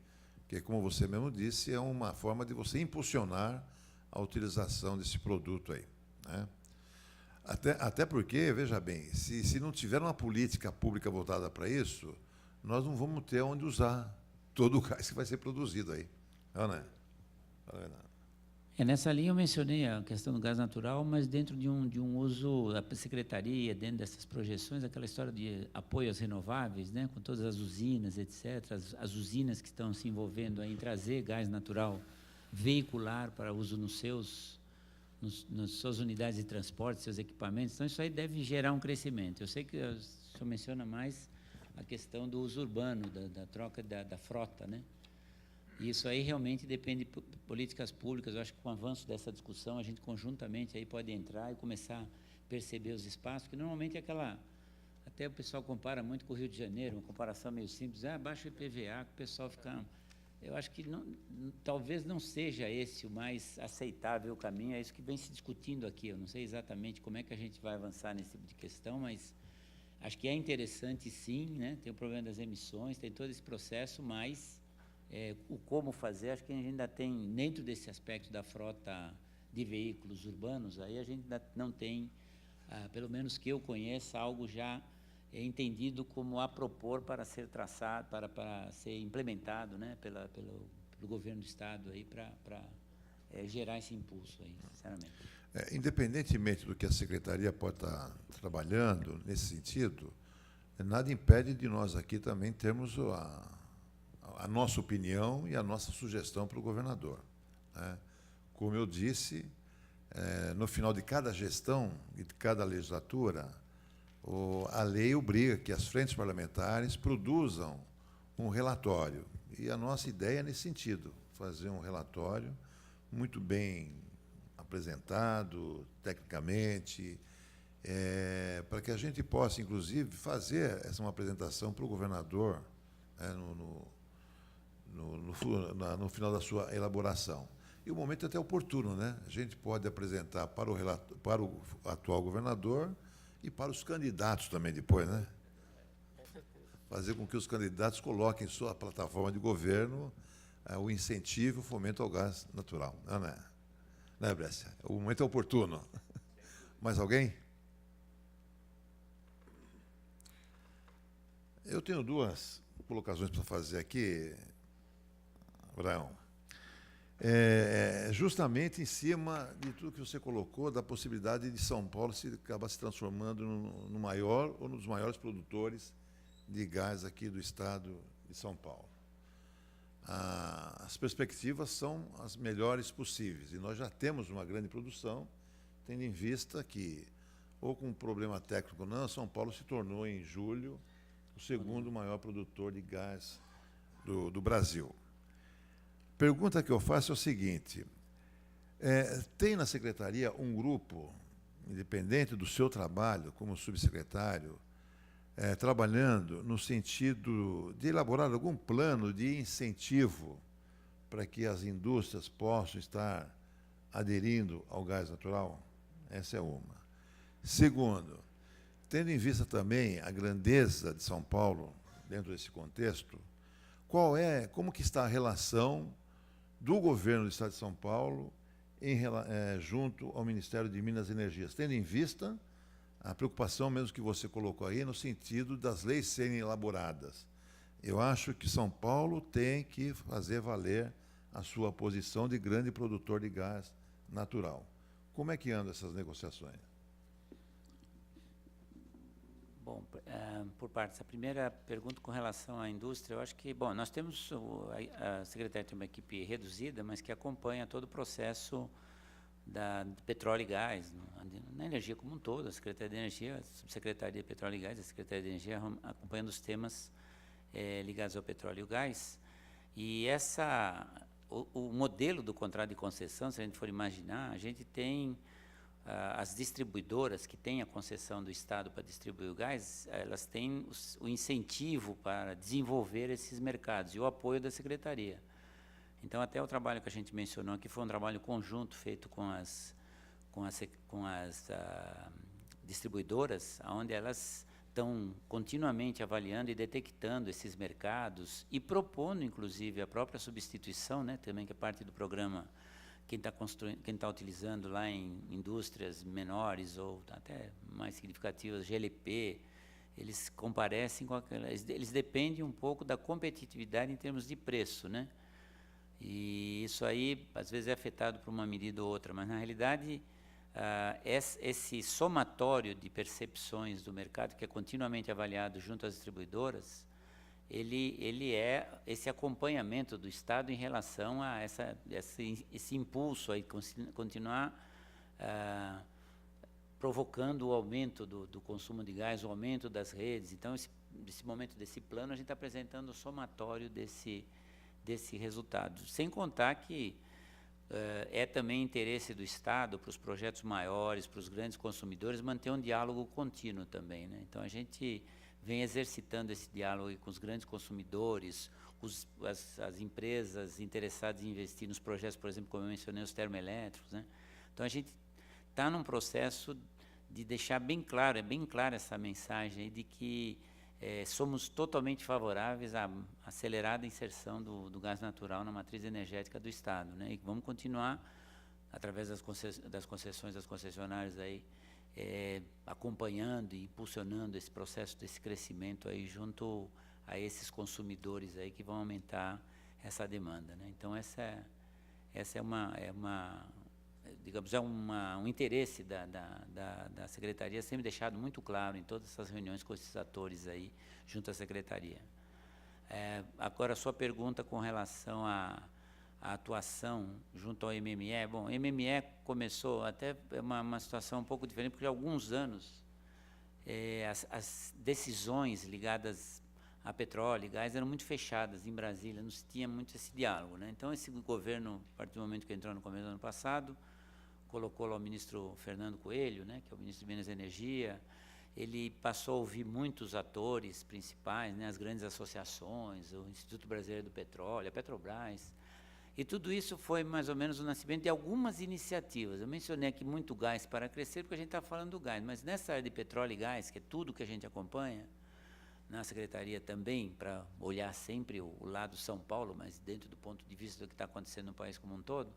que, como você mesmo disse, é uma forma de você impulsionar a utilização desse produto aí. Né? Até porque, veja bem, se não tiver uma política pública voltada para isso, nós não vamos ter onde usar todo o gás que vai ser produzido aí. Não é? Nessa linha eu mencionei a questão do gás natural, mas dentro de um uso da secretaria, dentro dessas projeções, aquela história de apoio às renováveis, né, com todas as usinas, etc., as usinas que estão se envolvendo aí em trazer gás natural veicular para uso nas suas unidades de transporte, seus equipamentos. Então, isso aí deve gerar um crescimento. Eu sei que o senhor menciona mais a questão do uso urbano, da troca da frota, né? E isso aí realmente depende de políticas públicas. Eu acho que com o avanço dessa discussão, a gente conjuntamente aí pode entrar e começar a perceber os espaços, que normalmente é aquela... Até o pessoal compara muito com o Rio de Janeiro, uma comparação meio simples, baixa o IPVA, que o pessoal fica... Eu acho que talvez não seja esse o mais aceitável caminho, é isso que vem se discutindo aqui. Eu não sei exatamente como é que a gente vai avançar nesse tipo de questão, mas acho que é interessante sim, né? Tem o problema das emissões, tem todo esse processo, mas... o como fazer, acho que a gente ainda tem, dentro desse aspecto da frota de veículos urbanos, aí a gente ainda não tem, pelo menos que eu conheça, algo já entendido como a propor para ser traçado, para ser implementado, né, pelo governo do Estado aí para gerar esse impulso aí, sinceramente. Independentemente do que a Secretaria pode estar trabalhando nesse sentido, nada impede de nós aqui também termos a nossa opinião e a nossa sugestão para o governador. Né? Como eu disse, no final de cada gestão e de cada legislatura, a lei obriga que as frentes parlamentares produzam um relatório. E a nossa ideia é nesse sentido, fazer um relatório muito bem apresentado, tecnicamente, para que a gente possa, inclusive, fazer uma apresentação para o governador no final da sua elaboração. E o momento é até oportuno, né? A gente pode apresentar para o atual governador e para os candidatos também depois, né? Fazer com que os candidatos coloquem em sua plataforma de governo o incentivo, o fomento ao gás natural. Não é? Não é, Brescia? O momento é oportuno. Mais alguém? Eu tenho duas colocações para fazer aqui, Abraão. Justamente em cima de tudo que você colocou, da possibilidade de São Paulo acabar se transformando no maior ou um dos maiores produtores de gás aqui do estado de São Paulo. As perspectivas são as melhores possíveis, e nós já temos uma grande produção, tendo em vista que, ou com um problema técnico ou não, São Paulo se tornou, em julho, o segundo maior produtor de gás do Brasil. Pergunta que eu faço é o seguinte: tem na Secretaria um grupo, independente do seu trabalho como subsecretário, trabalhando no sentido de elaborar algum plano de incentivo para que as indústrias possam estar aderindo ao gás natural? Essa é uma. Segundo, tendo em vista também a grandeza de São Paulo dentro desse contexto, como que está a relação do governo do Estado de São Paulo junto ao Ministério de Minas e Energias, tendo em vista a preocupação mesmo que você colocou aí, no sentido das leis serem elaboradas Eu acho que São Paulo tem que fazer valer a sua posição de grande produtor de gás natural. Como é que andam essas negociações? Bom, por partes. A primeira pergunta com relação à indústria, eu acho que, bom, nós temos, a Secretaria tem uma equipe reduzida, mas que acompanha todo o processo de petróleo e gás, na energia como um todo, a Secretaria de Energia, a Subsecretaria de Petróleo e Gás, a Secretaria de Energia acompanhando os temas ligados ao petróleo e o gás. E o modelo do contrato de concessão, se a gente for imaginar, a gente tem as distribuidoras que têm a concessão do Estado para distribuir o gás, elas têm o incentivo para desenvolver esses mercados e o apoio da Secretaria. Então, até o trabalho que a gente mencionou aqui foi um trabalho conjunto feito com as distribuidoras, onde elas estão continuamente avaliando e detectando esses mercados e propondo, inclusive, a própria substituição, né, também que é parte do programa, quem está utilizando lá em indústrias menores ou até mais significativas, GLP, eles comparecem com eles dependem um pouco da competitividade em termos de preço, né? E isso aí, às vezes, é afetado por uma medida ou outra, mas, na realidade, esse somatório de percepções do mercado, que é continuamente avaliado junto às distribuidoras, ele é esse acompanhamento do Estado em relação a esse impulso, a continuar provocando o aumento do consumo de gás, o aumento das redes. Então, nesse momento desse plano, a gente está apresentando o somatório desse resultado. Sem contar que é também interesse do Estado, para os projetos maiores, para os grandes consumidores, manter um diálogo contínuo também, né? Então, a gente vem exercitando esse diálogo com os grandes consumidores, as empresas interessadas em investir nos projetos, por exemplo, como eu mencionei, os termoelétricos, né? Então, a gente está num processo de deixar bem claro, é bem clara essa mensagem aí de que somos totalmente favoráveis à acelerada inserção do gás natural na matriz energética do Estado, né? E vamos continuar, através das concessões das concessionárias aí, acompanhando e impulsionando esse processo desse crescimento aí junto a esses consumidores aí que vão aumentar essa demanda, né? Então essa é um interesse da Secretaria, sempre deixado muito claro em todas essas reuniões com esses atores aí junto à Secretaria. Agora, a sua pergunta com relação à atuação junto ao MME. Bom, o MME começou até uma situação um pouco diferente, porque há alguns anos as decisões ligadas a petróleo e gás eram muito fechadas em Brasília, não se tinha muito esse diálogo, né? Então, esse governo, a partir do momento que entrou no começo do ano passado, colocou lá o ministro Fernando Coelho, né, que é o ministro de Minas e Energia. Ele passou a ouvir muitos atores principais, né, as grandes associações, o Instituto Brasileiro do Petróleo, a Petrobras. E tudo isso foi mais ou menos o nascimento de algumas iniciativas. Eu mencionei aqui muito gás para crescer, porque a gente está falando do gás, mas nessa área de petróleo e gás, que é tudo que a gente acompanha, na Secretaria também, para olhar sempre o lado São Paulo, mas dentro do ponto de vista do que está acontecendo no país como um todo,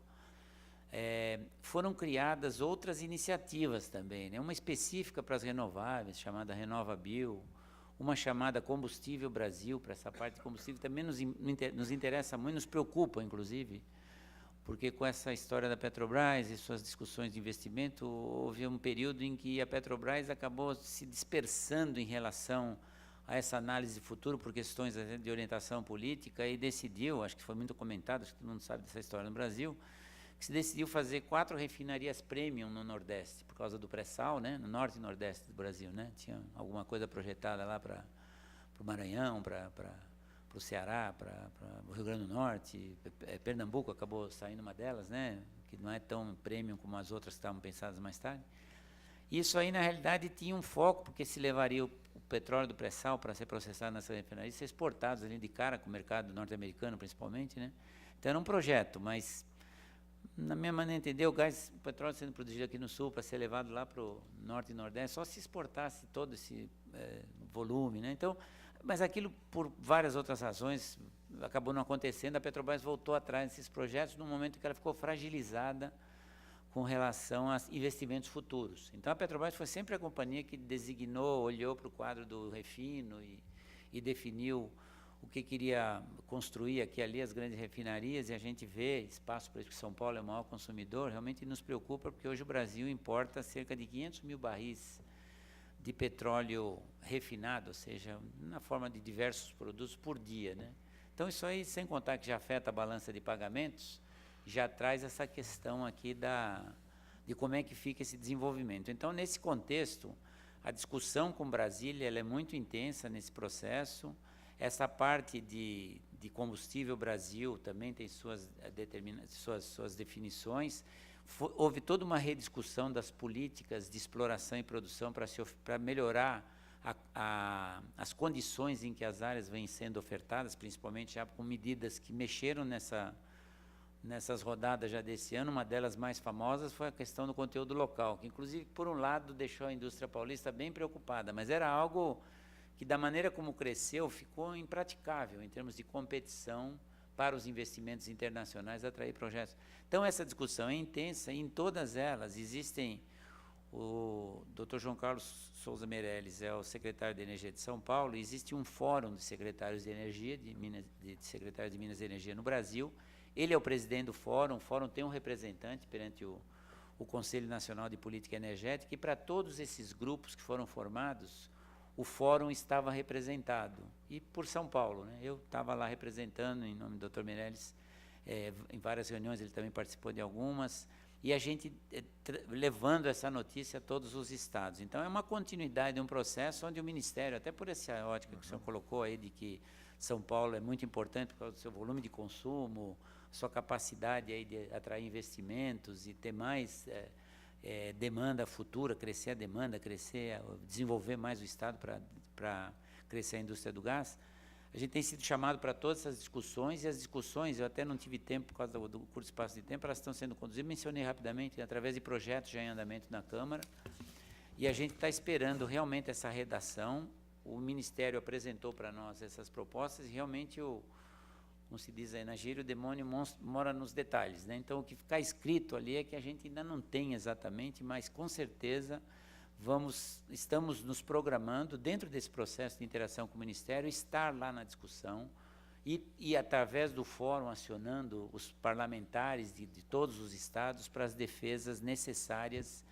foram criadas outras iniciativas também, né? Uma específica para as renováveis, chamada RenovaBio, uma chamada Combustível Brasil, para essa parte de combustível, também nos interessa muito, nos preocupa, inclusive, porque com essa história da Petrobras e suas discussões de investimento, houve um período em que a Petrobras acabou se dispersando em relação a essa análise de futuro por questões de orientação política e decidiu, acho que foi muito comentado, acho que todo mundo sabe dessa história no Brasil, que se decidiu fazer 4 refinarias premium no Nordeste, por causa do pré-sal, né, no Norte e Nordeste do Brasil, né? Tinha alguma coisa projetada lá para o Maranhão, para o Ceará, para o Rio Grande do Norte, Pernambuco acabou saindo uma delas, né, que não é tão premium como as outras que estavam pensadas mais tarde. Isso aí, na realidade, tinha um foco, porque se levaria o petróleo do pré-sal para ser processado nessa refinaria e ser exportados ali de cara com o mercado norte-americano, principalmente, né? Então, era um projeto, mas, na minha maneira de entender, o petróleo sendo produzido aqui no Sul para ser levado lá para o Norte e Nordeste, só se exportasse todo esse volume, né? Então, mas aquilo, por várias outras razões, acabou não acontecendo. A Petrobras voltou atrás desses projetos no momento em que ela ficou fragilizada com relação a investimentos futuros. Então, a Petrobras foi sempre a companhia que designou, olhou para o quadro do refino e definiu o que queria construir aqui e ali, as grandes refinarias, e a gente vê espaço para isso, que São Paulo é o maior consumidor, realmente nos preocupa, porque hoje o Brasil importa cerca de 500 mil barris de petróleo refinado, ou seja, na forma de diversos produtos por dia, né? Então, isso aí, sem contar que já afeta a balança de pagamentos, já traz essa questão aqui de como é que fica esse desenvolvimento. Então, nesse contexto, a discussão com Brasília ela é muito intensa nesse processo. Essa parte de combustível Brasil também tem suas definições. Houve toda uma rediscussão das políticas de exploração e produção para melhorar as condições em que as áreas vêm sendo ofertadas, principalmente já com medidas que mexeram nessas rodadas já desse ano. Uma delas mais famosas foi a questão do conteúdo local, que inclusive, por um lado, deixou a indústria paulista bem preocupada, mas era algo que, da maneira como cresceu, ficou impraticável em termos de competição para os investimentos internacionais, atrair projetos. Então, essa discussão é intensa, e em todas elas existem. O Dr. João Carlos Souza Meirelles é o secretário de Energia de São Paulo, e existe um fórum de secretários de energia, de secretários de Minas e Energia no Brasil. Ele é o presidente do fórum. O fórum tem um representante perante o Conselho Nacional de Política Energética, e para todos esses grupos que foram formados, o fórum estava representado, e por São Paulo, né? Eu estava lá representando, em nome do Dr. Meirelles, em várias reuniões, ele também participou de algumas, e a gente levando essa notícia a todos os estados. Então, é uma continuidade de um processo onde o Ministério, até por essa ótica que o senhor colocou aí, de que São Paulo é muito importante por causa do seu volume de consumo, sua capacidade aí de atrair investimentos e ter mais demanda futura, crescer a demanda, desenvolver mais o Estado para crescer a indústria do gás. A gente tem sido chamado para todas essas discussões, e as discussões, eu até não tive tempo por causa do curto espaço de tempo, elas estão sendo conduzidas, mencionei rapidamente, através de projetos já em andamento na Câmara, e a gente está esperando realmente essa redação. O Ministério apresentou para nós essas propostas, e realmente, como se diz aí na gíria, o demônio mora nos detalhes, né? Então, o que ficar escrito ali é que a gente ainda não tem exatamente, mas com certeza estamos nos programando, dentro desse processo de interação com o Ministério, estar lá na discussão e através do fórum, acionando os parlamentares de todos os estados para as defesas necessárias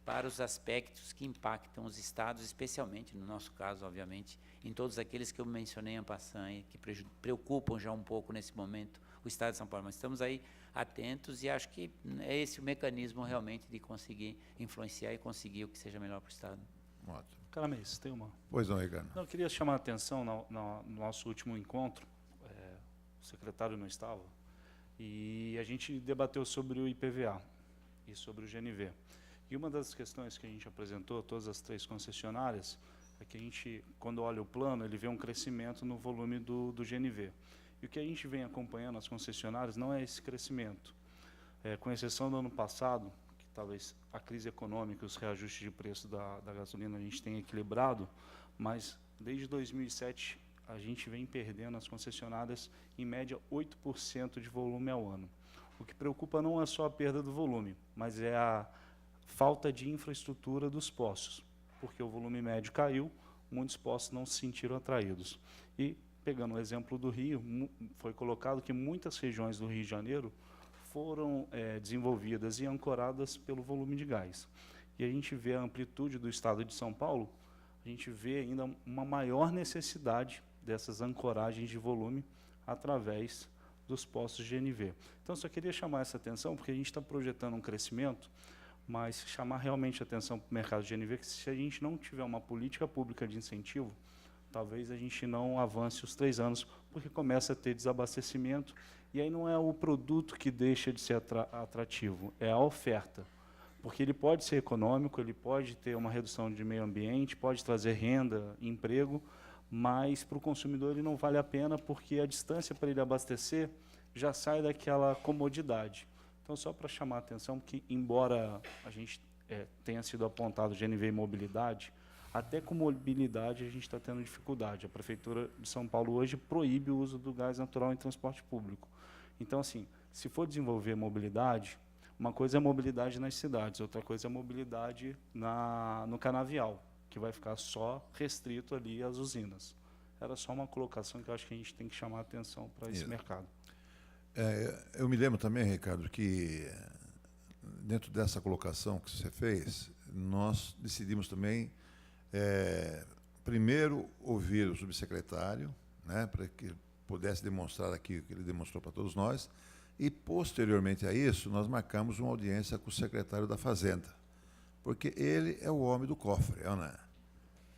para os aspectos que impactam os estados, especialmente, no nosso caso, obviamente, em todos aqueles que eu mencionei en passant, que preocupam já um pouco nesse momento o Estado de São Paulo. Mas estamos aí atentos, e acho que é esse o mecanismo realmente de conseguir influenciar e conseguir o que seja melhor para o Estado. Ótimo. Caramês, tem uma. Pois não, Ricardo. Não, eu queria chamar a atenção no nosso último encontro, o secretário não estava, e a gente debateu sobre o IPVA e sobre o GNV. E uma das questões que a gente apresentou, todas as 3 concessionárias, é que a gente, quando olha o plano, ele vê um crescimento no volume do GNV. E o que a gente vem acompanhando as concessionárias não é esse crescimento. Com exceção do ano passado, que talvez a crise econômica e os reajustes de preço da gasolina a gente tenha equilibrado, mas desde 2007 a gente vem perdendo as concessionárias, em média, 8% de volume ao ano. O que preocupa não é só a perda do volume, mas é a falta de infraestrutura dos poços, porque o volume médio caiu, muitos poços não se sentiram atraídos. E, pegando o exemplo do Rio, foi colocado que muitas regiões do Rio de Janeiro foram desenvolvidas e ancoradas pelo volume de gás. E a gente vê a amplitude do estado de São Paulo, a gente vê ainda uma maior necessidade dessas ancoragens de volume através dos poços GNV. Então, só queria chamar essa atenção, porque a gente está projetando um crescimento, mas chamar realmente a atenção para o mercado de GNV, que se a gente não tiver uma política pública de incentivo, talvez a gente não avance os 3 anos, porque começa a ter desabastecimento, e aí não é o produto que deixa de ser atrativo, é a oferta. Porque ele pode ser econômico, ele pode ter uma redução de meio ambiente, pode trazer renda, emprego, mas para o consumidor ele não vale a pena, porque a distância para ele abastecer já sai daquela comodidade. Então, só para chamar a atenção, que embora a gente tenha sido apontado GNV e mobilidade, até com mobilidade a gente está tendo dificuldade. A Prefeitura de São Paulo hoje proíbe o uso do gás natural em transporte público. Então, assim, se for desenvolver mobilidade, uma coisa é mobilidade nas cidades, outra coisa é mobilidade no canavial, que vai ficar só restrito ali às usinas. era só uma colocação que eu acho que a gente tem que chamar a atenção para esse Isso. mercado. Eu me lembro também, Ricardo, que dentro dessa colocação que você fez, nós decidimos também, primeiro, ouvir o subsecretário, né, para que pudesse demonstrar aqui o que ele demonstrou para todos nós, e, posteriormente a isso, nós marcamos uma audiência com o secretário da Fazenda, porque ele é o homem do cofre, não é?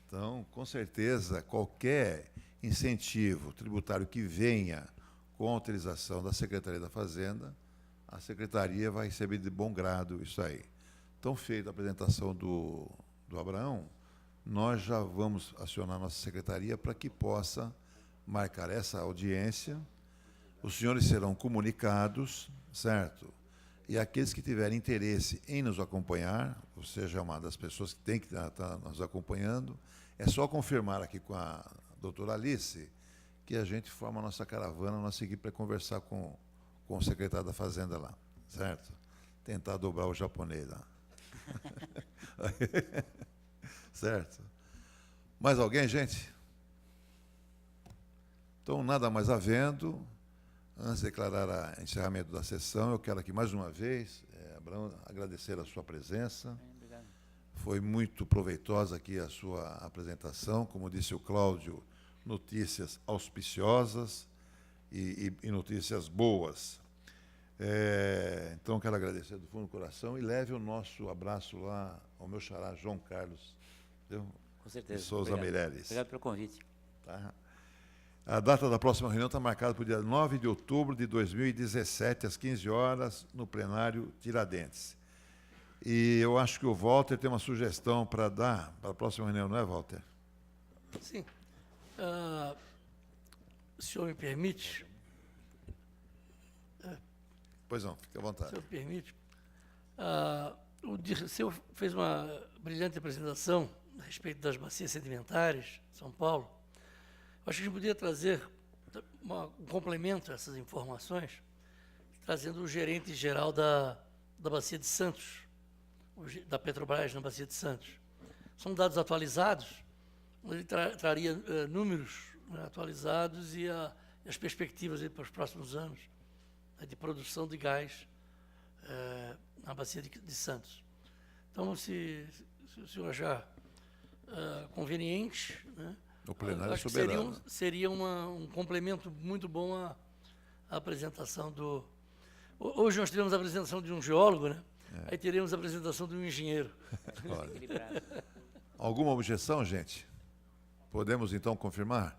Então, com certeza, qualquer incentivo tributário que venha com autorização da Secretaria da Fazenda, a Secretaria vai receber de bom grado isso aí. Então, feita a apresentação do Abraão, nós já vamos acionar a nossa Secretaria para que possa marcar essa audiência. Os senhores serão comunicados, certo? E aqueles que tiverem interesse em nos acompanhar, ou seja, uma das pessoas que tem que estar nos acompanhando, é só confirmar aqui com a doutora Alice que a gente forma a nossa caravana, nossa equipe, para conversar com o secretário da Fazenda lá, certo? Tentar dobrar o japonês lá. Certo? Mais alguém, gente? Então, nada mais havendo, antes de declarar o encerramento da sessão, eu quero aqui mais uma vez, Abraão, agradecer a sua presença. Obrigado. Foi muito proveitosa aqui a sua apresentação. Como disse o Cláudio, notícias auspiciosas e notícias boas. Então, quero agradecer do fundo do coração e leve o nosso abraço lá ao meu xará, João Carlos, viu? Com certeza. De Souza Meireles. Obrigado pelo convite. Tá? A data da próxima reunião está marcada para o dia 9 de outubro de 2017, às 15 horas, no plenário Tiradentes. E eu acho que o Walter tem uma sugestão para dar para a próxima reunião, não é, Walter? Sim. O senhor me permite? Pois não, fique à O vontade. senhor permite? O Dirceu fez uma brilhante apresentação a respeito das bacias sedimentares de São Paulo. Eu acho que a gente poderia trazer um complemento a essas informações, trazendo o gerente geral da Bacia de Santos, da Petrobras na Bacia de Santos. São dados atualizados, ele traria números, né, atualizados e as perspectivas aí para os próximos anos, né, de produção de gás na Bacia de Santos. Então, se o senhor achar conveniente, né, O plenário é acho que soberano. seria um complemento muito bom à apresentação do... Hoje nós tivemos a apresentação de um geólogo, né? Aí teremos a apresentação de um engenheiro. Olha. Equilibrado. Alguma objeção, gente? Podemos, então, confirmar?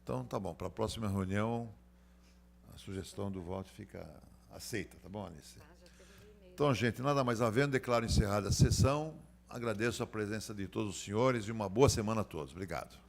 Então, tá bom. Para a próxima reunião, a sugestão do voto fica aceita, tá bom, Alice? Então, gente, nada mais havendo, declaro encerrada a sessão. Agradeço a presença de todos os senhores e uma boa semana a todos. Obrigado.